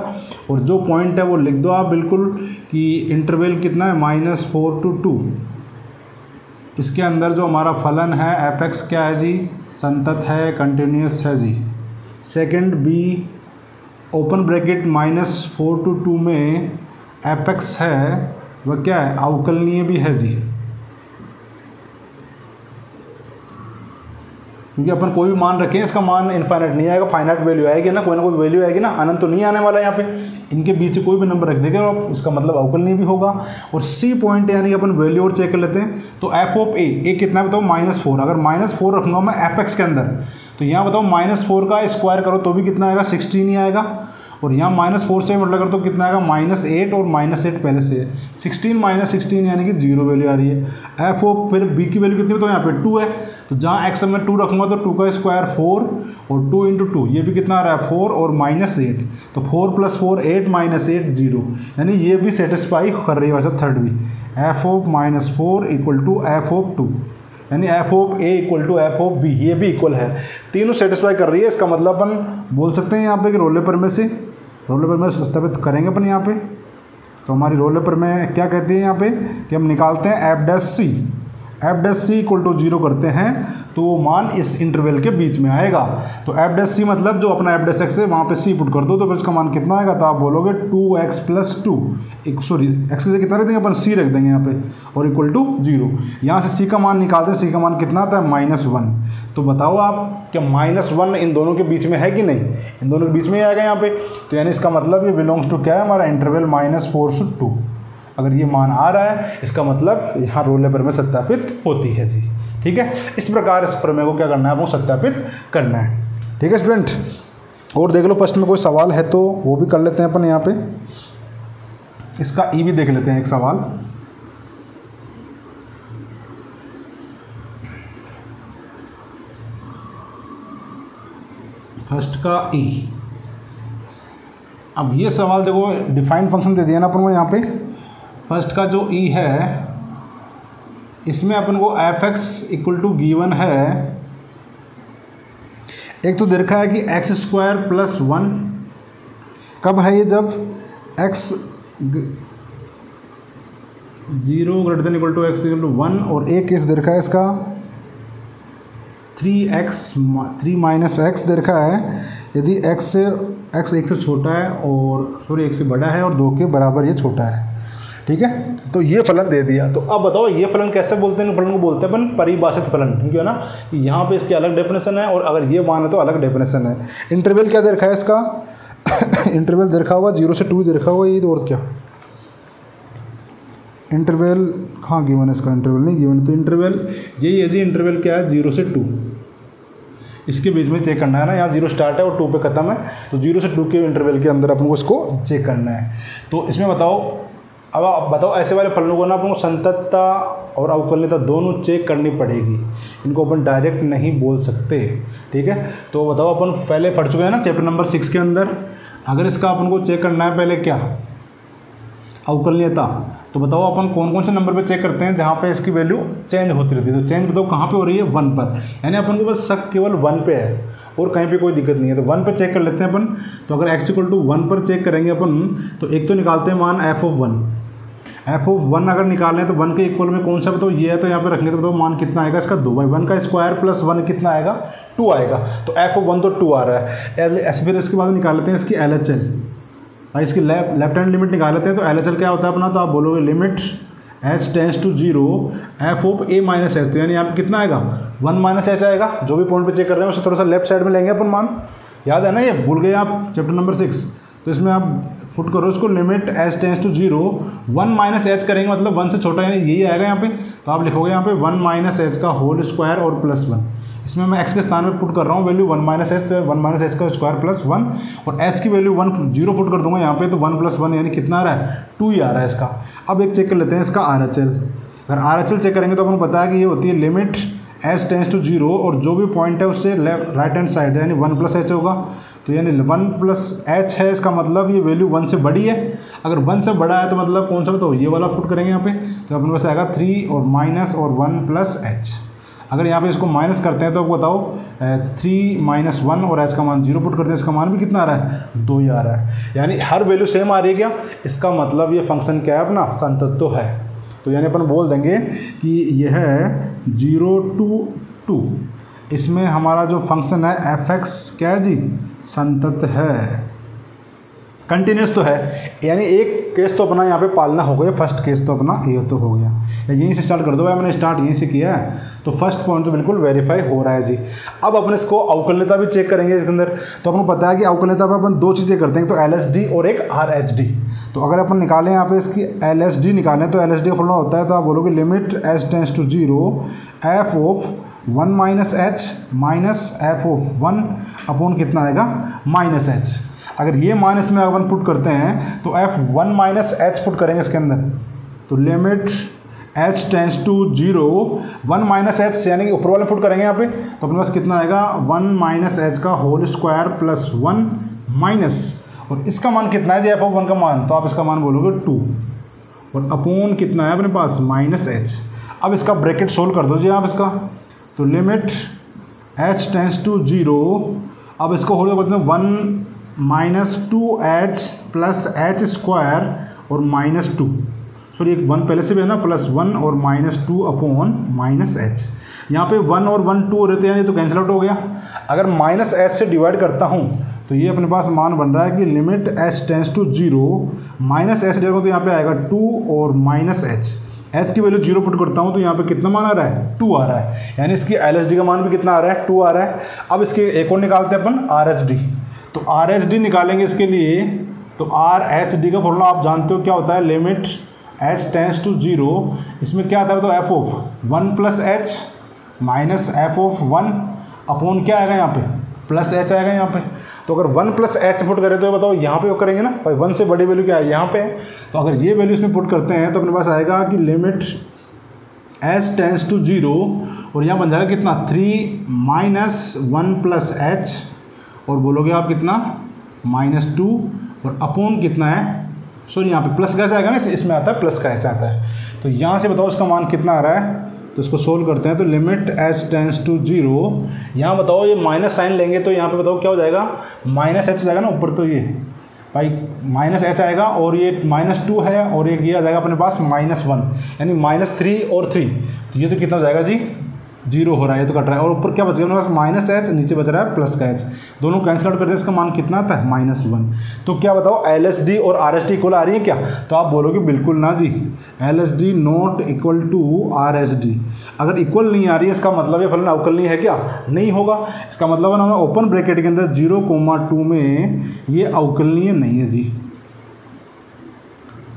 और जो पॉइंट है वो लिख दो आप बिल्कुल कि इंटरवल कितना है, -4 to 2। इसके अंदर जो हमारा फलन है f(x) क्या है जी, संतत है, कंटिन्यूस है जी। Second b open bracket -4 to 2 में f(x) है वह क्या है, अवकलनीय भी है जी। क्योंकि अपन कोई भी मान रखें इसका मान इनफाइनाइट नहीं आएगा, फाइनाइट वैल्यू आएगी ना, कोई वैल्यू आएगी ना, अनंत तो नहीं आने वाला यहाँ पे। इनके बीच से कोई भी नंबर रख देंगे और इसका मतलब अवकलनीय भी होगा। और सी पॉइंट यानी कि अपन वैल्यू और चेक कर लेते हैं। तो f(a) कितना बताओ, -4। अगर -4 रखूँगा मैं f(x) के अंदर, तो यहाँ बताओ -4 का स्क्वायर करो तो भी कितना आएगा, 16 ही आएगा। और यहाँ -4 से मल्टीप्लाई करो तो कितना आएगा, -8, और -8 पहले से 16 - 16 यानी कि 0 वैल्यू आ रही है। फिर b की वैल्यू कितनी, तो यहाँ पे 2 है, तो जहाँ x में 2 रखूँगा तो 2 का स्क्वायर 4, और 2 × 2 ये भी कितना आ रहा है, 4 और -8, तो 4 + 4 8 -8 0, यानी ये भी सेटिस्फाई कर रही है। वैसे थर्ड भी f(-4) = f(2), यानी f(a) = f(b), ये भी इक्वल है, तीनों सेटिस्फाई कर रही है। इसका मतलब अपन बोल सकते हैं यहाँ पे कि रोले प्रमेय सत्यापित करेंगे अपन यहाँ पे। तो हमारी रोले प्रमेय क्या कहती है यहाँ पे कि हम निकालते हैं f'(c) = 0 करते हैं तो वो मान इस इंटरवल के बीच में आएगा। तो f'(c) मतलब जो अपना f'(x) है वहाँ पे c पुट कर दो तो फिर इसका मान कितना आएगा, तो आप बोलोगे 2x + 2, x से कितना रख देंगे अपन, c रख देंगे यहाँ पे, और = 0। यहाँ से c का मान निकालते हैं, c का मान कितना आता है, -1। तो बताओ आप क्या -1 इन दोनों के बीच में है कि नहीं, इन दोनों के बीच में ही आएगा यहाँ पे। तो यानी इसका मतलब ये बिलोंग्स टू क्या है, हमारा इंटरवल -4 to 2। अगर ये मान आ रहा है इसका मतलब यहाँ रोले प्रमेय सत्यापित होती है जी। ठीक है, इस प्रकार इस प्रमेय को क्या करना है, आपको सत्यापित करना है। ठीक है स्टूडेंट, और देख लो फर्स्ट में कोई सवाल है तो वो भी कर लेते हैं अपन यहाँ पे। इसका ई भी देख लेते हैं एक सवाल। फर्स्ट का ई। अब ये सवाल देखो, डिफाइंड फंक्शन दे दिया ना अपन को यहाँ पे। फर्स्ट का जो ई है इसमें अपन को f(x) = गिवन है, एक तो दे रखा है कि x² + 1, कब है ये, जब x 0 > x = 1, और एक केस दे रखा है इसका 3 - x दे रखा है यदि x एक से छोटा है और सॉरी एक से बड़ा है और 2 के बराबर ये छोटा है, ठीक है। तो ये फलन दे दिया। तो अब बताओ ये फलन कैसे बोलते हैं? फलन को बोलते हैं अपन परिभाषित फलन, क्योंकि है ना कि यहाँ पे इसकी अलग डेफिनेशन है और अगर ये मान है तो अलग डेफिनेशन है। इंटरवल क्या दे रखा है इसका? इंटरवल दे रखा होगा 0 से 2 दे रखा होगा, ये तो और क्या इंटरवल हाँ गिवन है, इसका इंटरवल नहीं गिवन। तो इंटरवल यही है जी, इंटरवल क्या है 0 से 2, इसके बीच में चेक करना है ना। यहाँ 0 स्टार्ट है और 2 पे ख़त्म है, तो 0 से 2 के इंटरवल के अंदर अपन को इसको चेक करना है। तो इसमें बताओ, अब आप बताओ ऐसे वाले फलनों को ना अपन को संततता और अवकलनीयता दोनों चेक करनी पड़ेगी, इनको अपन डायरेक्ट नहीं बोल सकते, ठीक है। तो बताओ अपन पहले पढ़ चुके हैं ना चैप्टर नंबर 6 के अंदर। अगर इसका अपन को चेक करना है पहले क्या, अवकलनीयता, तो बताओ अपन कौन कौन से नंबर पे चेक करते हैं जहाँ पे इसकी वैल्यू चेंज होती रहती है। तो चेंज बताओ कहाँ पे हो रही है? 1 पर, यानी अपन को बस शक केवल 1 पे है और कहीं पे कोई दिक्कत नहीं है। तो 1 पे चेक कर लेते हैं अपन। तो अगर x = 1 पर चेक करेंगे अपन, तो एक तो निकालते हैं मान f(1). f(1) अगर निकालें तो 1 के इक्वल में कौन सा बताओ ये है, तो यहाँ पे रखने तो बताओ मान कितना आएगा इसका 2/1 का स्क्वायर प्लस 1 कितना आएगा 2 आएगा। तो f(1) तो 2 आ रहा है। ऐसे फिर इसके बाद निकाल लेते हैं इसकी LHL, इसकी लेफ्ट हैंड लिमिट निकाल लेते हैं। तो LHL क्या होता है अपना? तो आप बोलोगे limit h tends to 0 f(a - h), तो यानी यहाँ पे कितना आएगा 1 - h आएगा। जो भी पॉइंट पे चेक कर रहे हैं उसे थोड़ा सा लेफ्ट साइड में लेंगे अपन मान, याद है ना, ये भूल गए आप चैप्टर नंबर 6। तो इसमें आप पुट करो इसको, limit h tends to 0 1 - h करेंगे, मतलब 1 से छोटा यानी यही आएगा यहाँ पे। तो आप लिखोगे यहाँ पे 1 - h का होल स्क्वायर और प्लस 1। इसमें मैं x के स्थान में पुट कर रहा हूँ वैल्यू 1 - h, तो 1 - h का स्क्वायर प्लस 1, और h की वैल्यू 0 पुट कर दूंगा यहाँ पे, तो 1 + 1 यानी कितना आ रहा है 2 ही आ रहा है इसका। अब एक चेक कर लेते हैं इसका RHL। अगर RHL चेक करेंगे तो अपन पता है कि ये होती है लिमिट h टेंड्स टू 0 और जो भी पॉइंट है उससे राइट हैंड साइड है, यानी 1 + h होगा। तो यानी 1 + h है, इसका मतलब ये वैल्यू 1 से बड़ी है। अगर 1 से बड़ा है तो मतलब कौन सा बताओ, ये वाला पुट करेंगे यहाँ पे। तो अपने पास आएगा 3 और माइनस और 1 + h। अगर यहाँ पे इसको माइनस करते हैं तो बताओ 3 - 1 और h का मान 0 पुट करते हैं, इसका मान भी कितना आ रहा है 2 ही आ रहा है। यानी हर वैल्यू सेम आ रही है क्या? इसका मतलब ये फंक्शन क्या है अपना? संतत तो है। तो यानी अपन बोल देंगे कि यह है 0 to 2, इसमें हमारा जो फंक्शन है f(x) क्या है जी? संतत है, कंटिन्यूस तो है। यानी एक केस तो अपना यहाँ पे पालना हो गया, फर्स्ट केस तो अपना ये तो हो गया। यहीं से स्टार्ट कर दो भाई, मैंने स्टार्ट यहीं से किया है, तो फर्स्ट पॉइंट तो बिल्कुल वेरीफाई हो रहा है जी। अब अपन इसको अवकलनीयता भी चेक करेंगे इसके अंदर। तो अपन पता है कि अवकलनीयता पर अपन 2 चीज़ें करते हैं, तो LHD और एक RHD। तो अगर अपन निकालें यहाँ पे इसकी LHD निकालें, तो LHD का फॉर्मूला होता है, तो आप बोलोगे limit h tends to 0 f(1 - h) minus f(1) upon कितना आएगा -h। अगर ये माइनस में अपन पुट करते हैं तो f(1 - h) पुट करेंगे इसके अंदर, तो limit h tends to 0 1 - h यानी कि ऊपर वाले पुट करेंगे यहाँ पे, तो अपने पास कितना आएगा 1 - h का होल स्क्वायर प्लस 1 माइनस, और इसका मान कितना है जी f(1) का मान? तो आप इसका मान बोलोगे 2 और अपॉन कितना है अपने पास -h। अब इसका ब्रैकेट सोल्व कर दो जी आप इसका, तो लिमिट h टेंड्स टू 0, अब इसको होल करते हैं 1 - 2h प्लस h स्क्वायर और -2, सॉरी एक 1 पहले से भी है ना, प्लस 1 और -2 अपॉन -h। यहाँ पे 1 और 1 2 रहते हैं, ये तो कैंसिल आउट हो गया। अगर -h से डिवाइड करता हूँ तो ये अपने पास मान बन रहा है कि limit h tends to 0 -h देखो तो यहाँ पे आएगा 2 और -h। h की वैल्यू 0 पुट करता हूँ तो यहाँ पे कितना मान आ रहा है 2 आ रहा है, यानी इसकी LHD का मान भी कितना आ रहा है 2 आ रहा है। अब इसके एक और निकालते हैं अपन RHD। तो RHD निकालेंगे इसके लिए, तो RHD का फॉर्मूला आप जानते हो क्या होता है, लिमिट h टेंड्स टू 0, इसमें क्या आता है तो f(1 + h minus f(1) upon क्या आएगा यहाँ पे प्लस h आएगा यहाँ पे। तो अगर 1 + h पुट करें तो बताओ यहाँ पे करेंगे ना भाई, 1 से बड़ी वैल्यू क्या है यहाँ पे। तो अगर ये वैल्यू इसमें पुट करते हैं तो अपने पास आएगा कि लिमिट h टेंड्स टू 0 और यहाँ बन जाएगा कितना 3 - 1 + h, और बोलोगे आप कितना -2 और अपॉन कितना है, सॉरी यहाँ पे प्लस का आएगा ना, इसमें आता है प्लस का h आता है। तो यहाँ से बताओ इसका मान कितना आ रहा है, तो इसको सोल्व करते हैं। तो लिमिट h टेंड्स टू 0, यहाँ बताओ ये माइनस साइन लेंगे तो यहाँ पे बताओ क्या हो जाएगा -h हो जाएगा ना ऊपर, तो ये भाई -h आएगा और ये -2 है और एक ये आ जाएगा अपने पास -1, यानी -3 और 3, तो ये तो कितना हो जाएगा जी जीरो हो रहा है, ये तो कट रहा है। और ऊपर क्या बच गया अपने पास माइनस एच, नीचे बच रहा है प्लस का एच, दोनों कैंसिल आउट करते हैं, इसका मान कितना आता है -1। तो क्या बताओ LSD और RSD इक्वल आ रही है क्या? तो आप बोलोगे बिल्कुल ना जी, LSD not equal to RSD। अगर इक्वल नहीं आ रही है इसका मतलब ये फलन अवकलनीय है क्या? नहीं होगा। इसका मतलब है ना ओपन ब्रैकेट के अंदर 0,2 में ये अवकलनीय नहीं है जी,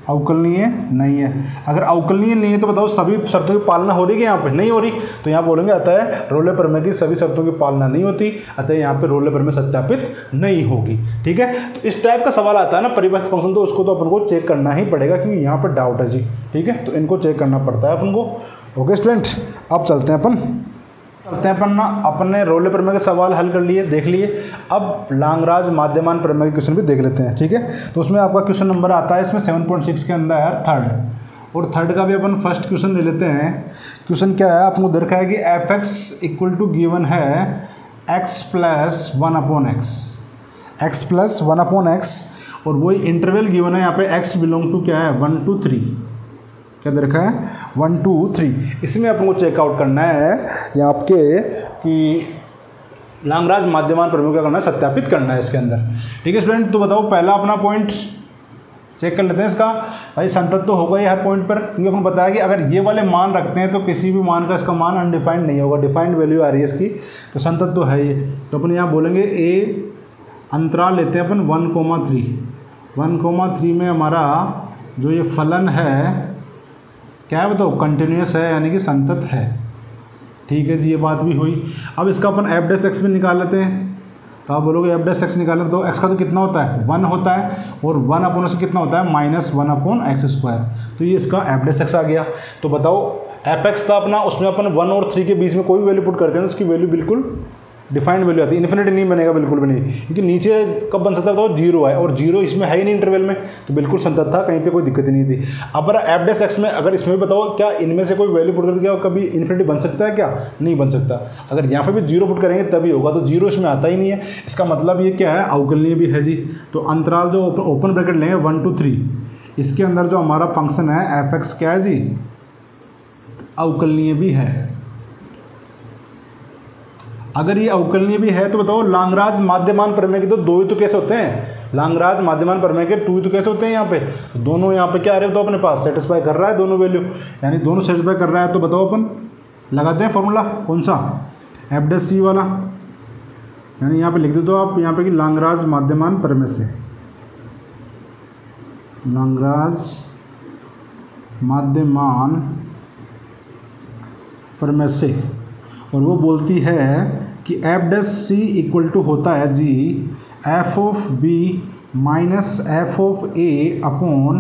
अवकलनीय नहीं है। अगर अवकलनीय नहीं है तो बताओ सभी शर्तों की पालना हो रही है यहाँ पे? नहीं हो रही। तो यहाँ बोलेंगे अतः रोले प्रमेय की सभी शर्तों की पालना नहीं होती, अतः यहाँ पे रोले प्रमेय सत्यापित नहीं होगी। ठीक है, तो इस टाइप का सवाल आता है ना परिभाषित फंक्शन, तो उसको तो अपन को चेक करना ही पड़ेगा क्योंकि यहाँ पर डाउट है जी। ठीक है, तो इनको चेक करना पड़ता है अपन को। ओके स्टूडेंट, अब चलते हैं अपन ना अपने रोले प्रमेय के सवाल हल कर लिए, देख लिए। अब लांगराज माध्यमान प्रमेय के क्वेश्चन भी देख लेते हैं। ठीक है, तो उसमें आपका क्वेश्चन नंबर आता है इसमें 7.6 के अंदर है थर्ड, और थर्ड का भी अपन फर्स्ट क्वेश्चन ले लेते हैं। क्वेश्चन क्या है, आपको देखा है कि fx इक्वल टू गिवन है x plus 1/x, x plus 1/x, और वही इंटरवल गिवन है यहाँ पे x बिलोंग टू क्या है 1 to 3, क्या दे रखा है 1 to 3। इसमें अपन को चेकआउट करना है यहाँ आपके कि लांगराज माध्यमान प्रमेय क्या करना है, सत्यापित करना है इसके अंदर। ठीक है स्टूडेंट, तो बताओ पहला अपना पॉइंट चेक कर लेते हैं इसका। भाई संतत तो होगा ही हर पॉइंट पर, क्योंकि अपन बताया कि अगर ये वाले मान रखते हैं तो किसी भी मान का इसका मान अनडिफाइंड नहीं होगा, डिफाइंड वैल्यू आ रही है इसकी, तो संतत तो है ये। तो अपन यहाँ बोलेंगे ए अंतराल लेते हैं अपन 1,3 में हमारा जो ये फलन है क्या है बताओ, कंटिन्यूस है यानी कि संतत है। ठीक है जी, ये बात भी हुई। अब इसका अपन f' भी निकाल लेते हैं। तो आप बोलोगे f' निकालें तो x का तो कितना होता है 1 होता है, और 1 से कितना होता है -1/x²। तो ये इसका f' आ गया। तो बताओ fx था अपना, उसमें अपन 1 और 3 के बीच में कोई भी वैल्यू पुट करते हैं तो उसकी वैल्यू बिल्कुल डिफाइंड वैल्यू आती है, इन्फिनिटी नहीं बनेगा बिल्कुल भी नहीं, क्योंकि नीचे कब बन सकता था 0 है, और 0 इसमें है ही नहीं इंटरवल में, तो बिल्कुल संतत था, कहीं पे कोई दिक्कत ही नहीं थी। अब f' में अगर इसमें भी बताओ क्या इनमें से कोई वैल्यू पुट करके क्या कभी इन्फिनिटी बन सकता है क्या? नहीं बन सकता। अगर यहाँ पे भी 0 पुट करेंगे तभी होगा, तो 0 इसमें आता ही नहीं है। इसका मतलब ये क्या है, अवकलनीय भी है जी। तो अंतराल जो ओपन ब्रैकेट लेंगे 1 to 3, इसके अंदर जो हमारा फंक्शन है f(x) क्या है जी, अवकलनीय भी है। अगर ये अवकलनीय भी है तो बताओ लांगराज माध्यमान प्रमेय के तो दो ही तो कैसे होते हैं, लांगराज माध्यमान प्रमेय के 2 ही तो कैसे होते हैं यहाँ पे, तो दोनों यहाँ पे क्या आ रहे हो तो अपने पास सेटिस्फाई कर रहा है दोनों वैल्यू, यानी दोनों सेटिस्फाई कर रहा है। तो बताओ अपन लगाते हैं फॉर्मूला कौन सा, f' वाला, यानी यहाँ पे लिख दे दो आप यहाँ पे कि लांगराज माध्यमान प्रमेय से, लांगराज माध्यमान प्रमेय से, और वो बोलती है कि f' इक्वल टू होता है जी f(b) minus f(a) upon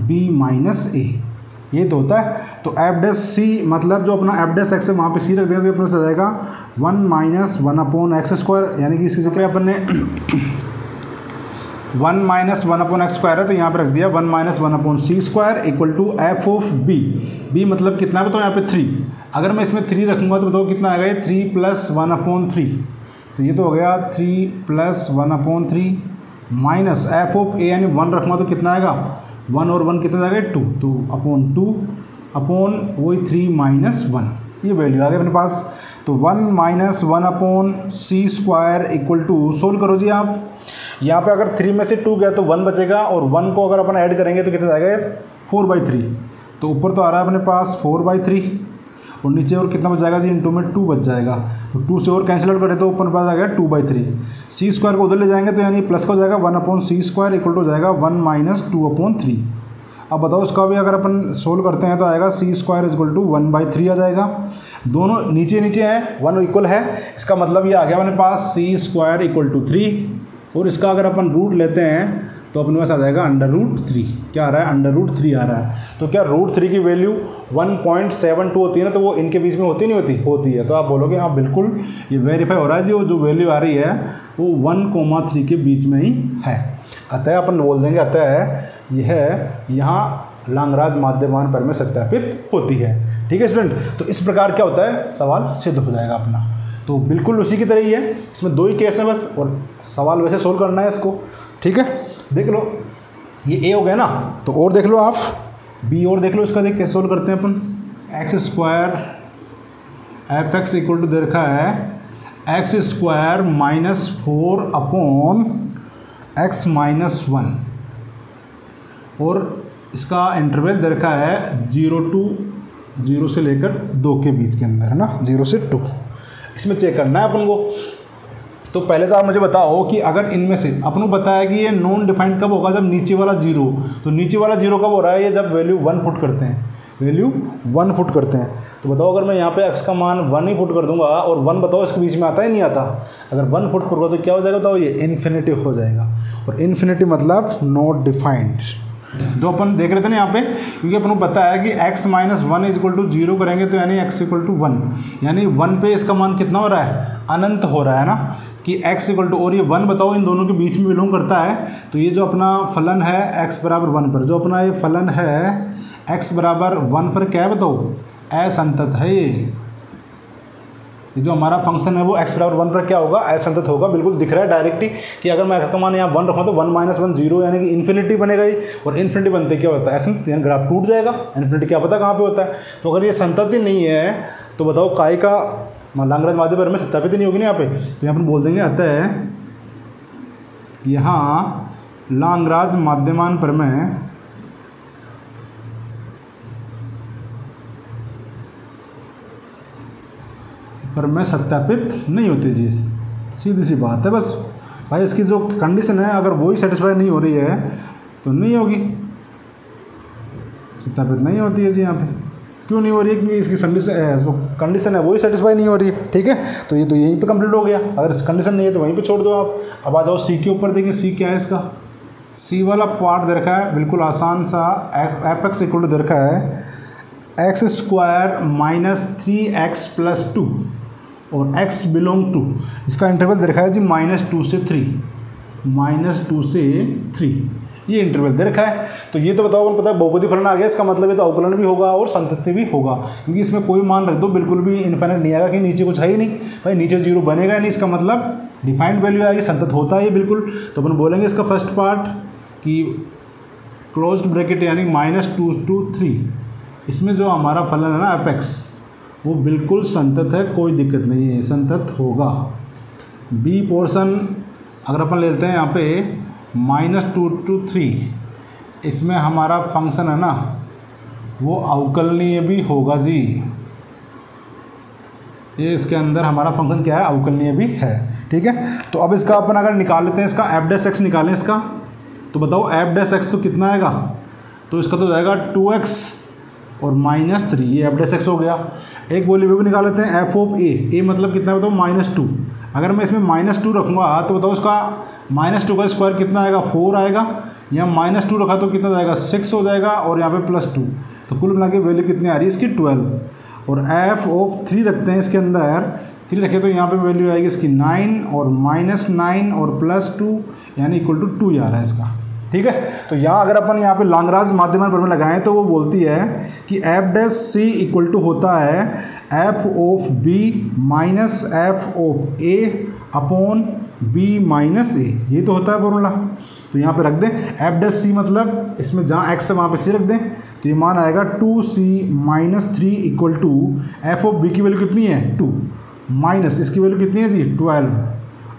b minus a, ये तो होता है। तो f' मतलब जो अपना f' है वहाँ पे c रख देंगे तो अपने से आ जाएगा 1 - 1/x², यानी कि इसकी जगह अपन ने 1 - 1/x² है तो यहाँ पे रख दिया 1 - 1/c² equal to f(b). b मतलब कितना है बताओ यहाँ पे 3, अगर मैं इसमें 3 रखूँगा तो बताओ कितना आएगा ये 3 + 1/3, तो ये तो हो गया 3 + 1/3 माइनस f(a) यानी 1 रखूँगा तो कितना आएगा 1 और 1 कितना आएगा 2, तो (2) अपॉन वही 3 - 1, ये वैल्यू आ गई अपने पास। तो 1 - 1/c² इक्वल टू, सोल्व करो जी आप, यहाँ पे अगर 3 में से 2 गया तो 1 बचेगा, और 1 को अगर अपन ऐड करेंगे तो कितना जाएगा 4/3, तो ऊपर तो आ रहा है अपने पास 4/3 और नीचे और कितना बच जाएगा जी, इंटू में 2 बच जाएगा, तो 2 से और कैंसिल आउट करें तो ऊपर पास आ गया 2/3। c² को उधर ले जाएंगे तो यानी प्लस का हो जाएगा 1/c² इक्वल टू हो जाएगा 1 - 2/3। अब बताओ इसका भी अगर अपन सोल्व करते हैं तो आएगा c² इक्वल टू 1/3 आ जाएगा, दोनों नीचे नीचे हैं 1 इक्वल है, इसका मतलब ये आ गया अपने पास c² इक्वल टू 3, और इसका अगर अपन रूट लेते हैं तो अपने पास आ जाएगा √3, क्या आ रहा है √3 आ रहा है। तो क्या √3 की वैल्यू 1.72 होती है ना, तो वो इनके बीच में होती नहीं होती, होती है। तो आप बोलोगे हाँ बिल्कुल ये वेरीफाई हो रहा है जी, वो जो वैल्यू आ रही है वो 1,3 के बीच में ही है, अतः अपन बोल देंगे अतः यह यहाँ लांगराज माध्यमान प्रमेय सत्यापित होती है। ठीक है स्टूडेंट, तो इस प्रकार क्या होता है सवाल सिद्ध हो जाएगा अपना, तो बिल्कुल उसी की तरह ही है, इसमें 2 ही केस है बस, और सवाल वैसे सोल्व करना है इसको। ठीक है, देख लो ये ए हो गया ना, तो और देख लो आप बी, और देख लो इसका, देख कैसे सोल्व करते हैं अपन। x² f x equal to दे रखा है x square minus 4 upon x minus 1 और इसका इंटरवल दे रखा है 0 से लेकर 2 के बीच के अंदर है ना, 0 से 2। इसमें चेक करना है अपन को। तो पहले तो आप मुझे बताओ कि अगर इनमें से अपन को बताया कि ये नॉन डिफाइंड कब होगा, जब नीचे वाला 0, तो नीचे वाला 0 कब हो रहा है, ये जब वैल्यू 1 पुट करते हैं, वैल्यू 1 पुट करते हैं। तो बताओ अगर मैं यहाँ पे x का मान 1 ही पुट कर दूंगा और 1 बताओ इसके बीच में आता ही नहीं आता, अगर 1 पुट करूँगा तो क्या हो जाएगा बताओ, ये इन्फिनिटी हो जाएगा। और इन्फिनिटी मतलब नॉट डिफाइंड। जो अपन देख रहे थे ना यहाँ पे, क्योंकि अपन को पता है कि x minus 1 is equal to 0 करेंगे तो यानी x इक्वल टू 1, यानी 1 पे इसका मान कितना हो रहा है, अनंत हो रहा है ना, कि x इक्वल टू, और ये 1 बताओ इन दोनों के बीच में बिलोंग करता है। तो ये जो अपना फलन है x बराबर 1 पर, जो अपना ये फलन है x बराबर 1 पर क्या है बताओ, असंतत है। ये जो हमारा फंक्शन है वो x बराबर 1 पर क्या होगा, असंतत होगा। बिल्कुल दिख रहा है डायरेक्ट ही कि अगर मैं x का मान यहाँ 1 रखूँ तो 1 माइनस 1 0, यानी कि इन्फिनिटी बनेगा ही। और इन्फिनिटी बनते क्या होता है, असंतत, यानी ग्राफ टूट जाएगा। इन्फिनिटी क्या पता कहाँ पे होता है। तो अगर ये संतत ही नहीं है तो बताओ काय का लांगराज माध्य पर में सत्यापित नहीं होगी ना यहाँ पे। तो यहाँ पर बोल देंगे अतः यहाँ लांगराज माध्यमान पर में सत्यापित नहीं होती जी। सीधी सी बात है बस भाई, इसकी जो कंडीशन है अगर वही सेटिस्फाई नहीं हो रही है तो नहीं होगी, सत्यापित नहीं होती है जी। यहाँ पे क्यों नहीं हो रही है, क्योंकि इसकी जो कंडीशन है वही सेटिस्फाई नहीं हो रही है। ठीक है, तो ये तो यहीं पे कंप्लीट हो गया। अगर इस कंडीशन नहीं है तो वहीं पे छोड़ दो आप। अब आ जाओ सी के ऊपर, देखिए सी क्या है इसका। सी वाला पार्ट दे रखा है बिल्कुल आसान सा, एफ एक्स इक्वल टू दे रखा है x square minus 3x plus 2 और x बिलोंग टू, इसका इंटरवल दे रखा है जी -2 से 3, -2 से 3, ये इंटरवल दे रखा है। तो ये तो बताओ, पता है बहुपदी फलन आ गया, इसका मतलब ये तो अवकलन भी होगा और संतति भी होगा, क्योंकि इसमें कोई मान रख दो बिल्कुल भी इन्फिनिट नहीं आएगा कि नीचे कुछ है ही नहीं भाई, नीचे 0 बनेगा नहीं, इसका मतलब डिफाइंड वैल्यू आएगी, संतत होता है ये बिल्कुल। तो अपन बोलेंगे इसका फर्स्ट पार्ट कि क्लोज्ड ब्रैकेट यानी -2 to 3, इसमें जो हमारा फलन है ना एफ एक्स वो बिल्कुल संतत है, कोई दिक्कत नहीं है, संतत होगा। बी पोर्शन अगर अपन लेते हैं यहाँ पे -2 to 3, इसमें हमारा फंक्शन है ना वो अवकलनीय भी होगा जी। ये इसके अंदर हमारा फंक्शन क्या है, अवकलनीय भी है। ठीक है, तो अब इसका अपन अगर निकाल लेते हैं, इसका एफ डैश एक्स निकालें इसका, तो बताओ एफ डैश एक्स तो कितना आएगा, तो इसका तो जाएगा 2x और -3, ये एफ डैश एक्स हो गया। एक वैल्यू भी निकाल लेते हैं एफ ऑफ ए मतलब कितना है बताओ, -2। अगर मैं इसमें -2 रखूँगा तो बताओ उसका -2 का स्क्वायर कितना आएगा, 4 आएगा। यहाँ -2 रखा तो कितना जाएगा, 6 हो जाएगा, और यहाँ पे +2, तो कुल मिला के वैल्यू कितनी आ रही है इसकी 12। और एफ ऑफ 3 रखते हैं इसके अंदर, 3 रखे तो यहाँ पे वैल्यू आएगी इसकी 9 और -9 और +2 यानी इक्वल टू 2 आ रहा है इसका। ठीक है, तो यहाँ अगर अपन यहाँ पे लांगराज माध्यमान पर में लगाएं तो वो बोलती है कि f dash c equal to होता है f of b minus f of a upon b minus a, ये तो होता है फॉर्मूला। तो यहाँ पे रख दें एफ डैश सी मतलब इसमें जहाँ एक्स है वहाँ पे सी रख दें, तो ये मान आएगा 2c - 3 equal to f of b की वैल्यू कितनी है 2 माइनस इसकी वैल्यू कितनी है जी 12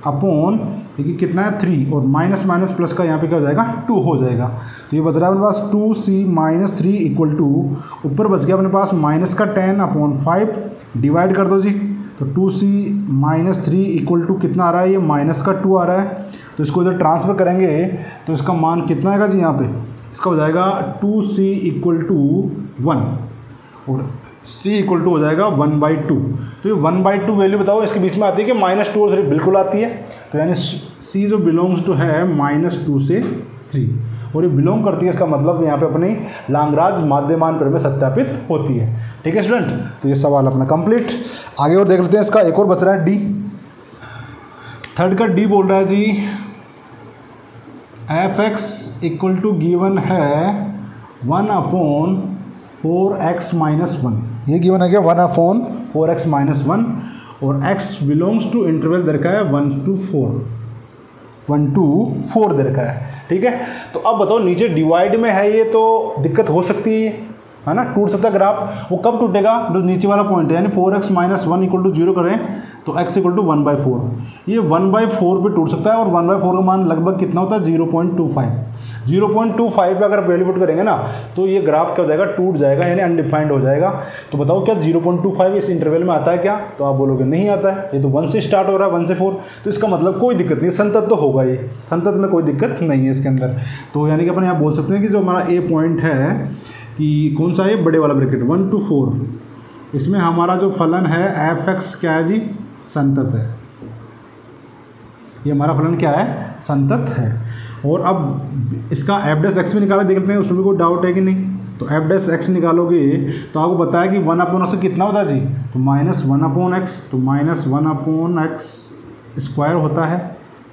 अपॉन देखिए कितना है 3 और माइनस माइनस प्लस का यहाँ पे क्या हो जाएगा 2 हो जाएगा। तो ये बच रहा है अपने पास 2c - 3 इक्वल टू, ऊपर बच गया अपने पास -10/5 डिवाइड कर दो जी, तो 2c - 3 इक्वल टू कितना आ रहा है, ये -2 आ रहा है। तो इसको इधर ट्रांसफर करेंगे तो इसका मान कितना आएगा जी, यहाँ पे इसका हो जाएगा 2c = 1 और c इक्वल टू हो जाएगा 1/2। तो ये 1/2 वैल्यू बताओ इसके बीच में आती है कि -2 और 3 बिल्कुल आती है। तो यानी c जो बिलोंग्स टू है -2 से 3 और ये बिलोंग करती है, इसका मतलब यहाँ पे अपनी लांगराज माध्यमान पर में सत्यापित होती है। ठीक है स्टूडेंट, तो ये सवाल अपना कंप्लीट। आगे और देख लेते हैं, इसका एक और बच रहा है डी। थर्ड का डी बोल रहा है जी f x equal to given है 1/4x - 1, ये गिवन है क्या 1/4x - 1 और x बिलोंग्स टू इंटरवल दे रखा है 1 to 4 दे रखा है। ठीक है, तो अब बताओ नीचे डिवाइड में है ये तो दिक्कत हो सकती है, है ना, टूट सकता है ग्राफ। वो कब टूटेगा, जो नीचे वाला पॉइंट है, यानी 4x - 1 = 0 करें तो x = 1/4, ये 1/4 पे टूट सकता है। और 1/4 का मान लगभग कितना होता है, 0.25। 0.25 पे अगर वैल्यू पुट करेंगे ना तो ये ग्राफ क्या हो जाएगा, टूट जाएगा, यानी अनडिफाइंड हो जाएगा। तो बताओ क्या 0.25 इस इंटरवल में आता है क्या, तो आप बोलोगे नहीं आता है, ये तो 1 से स्टार्ट हो रहा है, 1 से 4, तो इसका मतलब कोई दिक्कत नहीं, संतत तो होगा ये, संतत में कोई दिक्कत नहीं है इसके अंदर। तो यानी कि अपन यहाँ बोल सकते हैं कि जो हमारा ए पॉइंट है कि कौन सा है, बड़े वाला ब्रैकेट 1 to 4, इसमें हमारा जो फलन है f(x) क्या है जी, संतत है। ये हमारा फलन क्या है, संतत है। और अब इसका f(x) भी निकाला, देख लेते हैं उसमें भी कोई डाउट है कि नहीं। तो f(x) निकालोगे तो आपको बताया कि 1/x कितना होता है जी, तो -1/x, तो -1/x² होता है,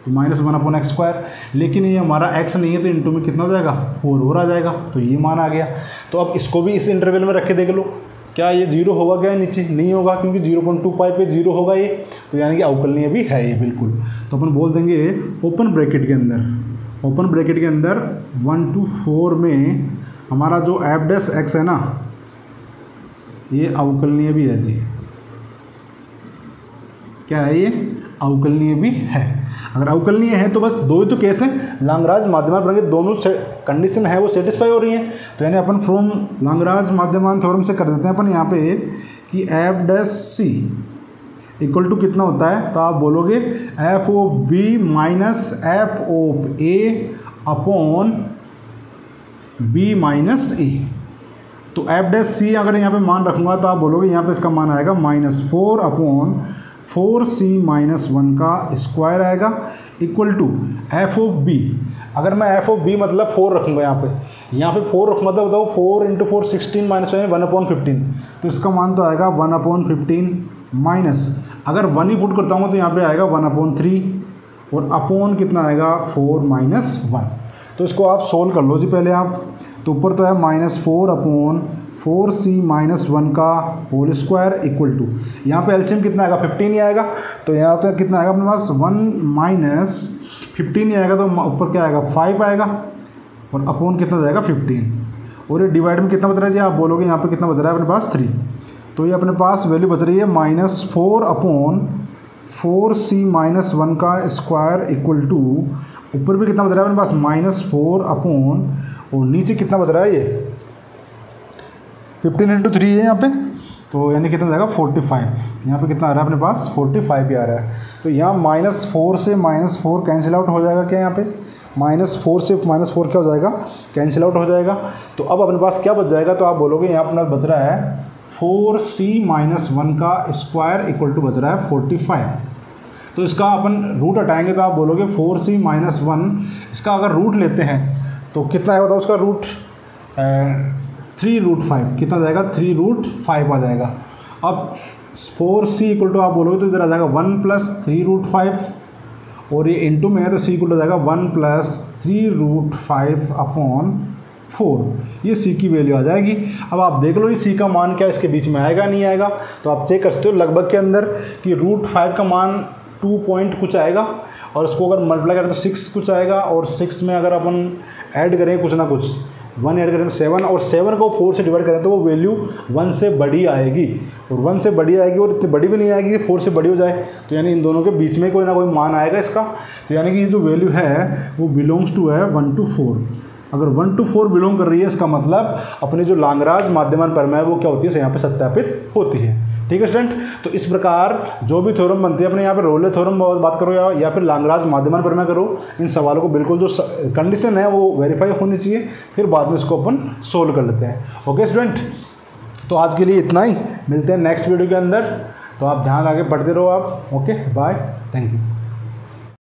तो -1/x²। लेकिन ये हमारा x नहीं है तो इंटू में कितना हो जाएगा, 4 आ जाएगा, तो ये मान आ गया। तो अब इसको भी इस इंटरवल में रख के देख लो, क्या ये 0 होगा क्या, नीचे नहीं होगा क्योंकि 0.25 पे 0 होगा ये, तो यानी कि अवकलनीय भी है ये बिल्कुल। तो अपन बोल देंगे ओपन ब्रैकेट के अंदर 1 to 4 में हमारा जो f(x) है ना, ये अवकलनीय भी है जी। क्या है ये, अवकलनीय भी है। अगर अवकलनीय है तो बस दो ही तो केस हैं, लांगराज माध्यमान प्रमेय, दोनों कंडीशन है वो सेटिस्फाई हो रही है। तो यानी अपन फ्रॉम लांगराज माध्यमान थ्योरम से कर देते हैं अपन यहाँ पे कि f(c) = कितना होता है, तो आप बोलोगे f(b) - f(b) - a। तो f(c) अगर यहाँ पे मान रखूँगा तो आप बोलोगे यहाँ पे इसका मान आएगा -4/4c - 1² आएगा, इक्वल टू f(b). अगर मैं f(b) मतलब 4 रखूँगा यहाँ पे 4 रखूँगा तो बताओ 4 × 4 16 - 1/15, तो इसका मान तो आएगा 1/15 माइनस, अगर 1 ही पुट करता हूँ तो यहाँ पे आएगा 1/3 और अपॉन कितना आएगा 4 - 1। तो इसको आप सोल्व कर लो जी पहले आप। तो ऊपर तो है -4/4c - 1² इक्वल टू, यहाँ पे एलसीएम कितना आएगा 15 ही आएगा। तो यहाँ पे कितना आएगा अपने पास 1 - 15 ही आएगा, तो ऊपर क्या आएगा 5 आएगा और अपॉन कितना हो जाएगा 15, और ये डिवाइड में कितना बच रहा है जी, आप बोलोगे यहाँ पे कितना बच रहा है अपने पास 3। तो ये अपने पास वैल्यू बच रही है -4/4c - 1² इक्वल टू, ऊपर भी कितना बच रहा है अपने पास -4 और नीचे कितना बच रहा है ये 15 × 3 है यहाँ पे, तो यानी कितना जाएगा 45। यहाँ पे कितना आ रहा है अपने पास 45 ही आ रहा है। तो यहाँ -4 से -4 कैंसिल आउट हो जाएगा क्या, यहाँ पे -4 से -4 क्या हो जाएगा, कैंसिल आउट हो जाएगा। तो अब अपने पास क्या बच जाएगा, तो आप बोलोगे यहाँ अपना बच रहा है 4c - 1² इक्वल टू बच रहा है 45। तो इसका अपन रूट हटाएंगे तो आप बोलोगे 4c - 1, इसका अगर रूट लेते हैं तो कितना आएगा, उसका रूट 3√5 कितना जाएगा, 3√5 आ जाएगा। अब 4c इक्वल टू आप बोलोगे तो इधर आ जाएगा 1 + 3√5, और ये इंटू में है तो c इक्वल टू जाएगा 1 + 3√5/4, ये c की वैल्यू आ जाएगी। अब आप देख लो ये c का मान क्या इसके बीच में आएगा नहीं आएगा, तो आप चेक कर सकते हो लगभग के अंदर कि √5 का मान 2 पॉइंट कुछ आएगा, और उसको अगर मल्टीप्लाई करें तो 6 कुछ आएगा, और 6 में अगर अपन ऐड करें कुछ ना कुछ 1 ऐड करें तो 7, और 7 को 4 से डिवाइड करें तो वो वैल्यू 1 से बड़ी आएगी, और 1 से बड़ी आएगी और इतनी बड़ी भी नहीं आएगी कि 4 से बड़ी हो जाए। तो यानी इन दोनों के बीच में कोई ना कोई मान आएगा इसका। तो यानी कि जो वैल्यू है वो बिलोंग्स टू है 1 to 4। अगर 1 to 4 बिलोंग कर रही है इसका मतलब अपने जो लांगराज माध्यमान प्रमेय वो क्या होती है, यहाँ पे सत्यापित होती है। ठीक है स्टूडेंट, तो इस प्रकार जो भी थ्योरम बनती है अपने यहाँ पे रोले थ्योरम बात करो या फिर लांगराज माध्यमान प्रमेय करो, इन सवालों को बिल्कुल जो कंडीशन है वो वेरीफाई होनी चाहिए, फिर बाद में इसको अपन सोल्व कर लेते हैं। ओके स्टूडेंट, तो आज के लिए इतना ही, मिलते हैं नेक्स्ट वीडियो के अंदर। तो आप ध्यान आगे पढ़ते रहो आप। Okay bye, thank you.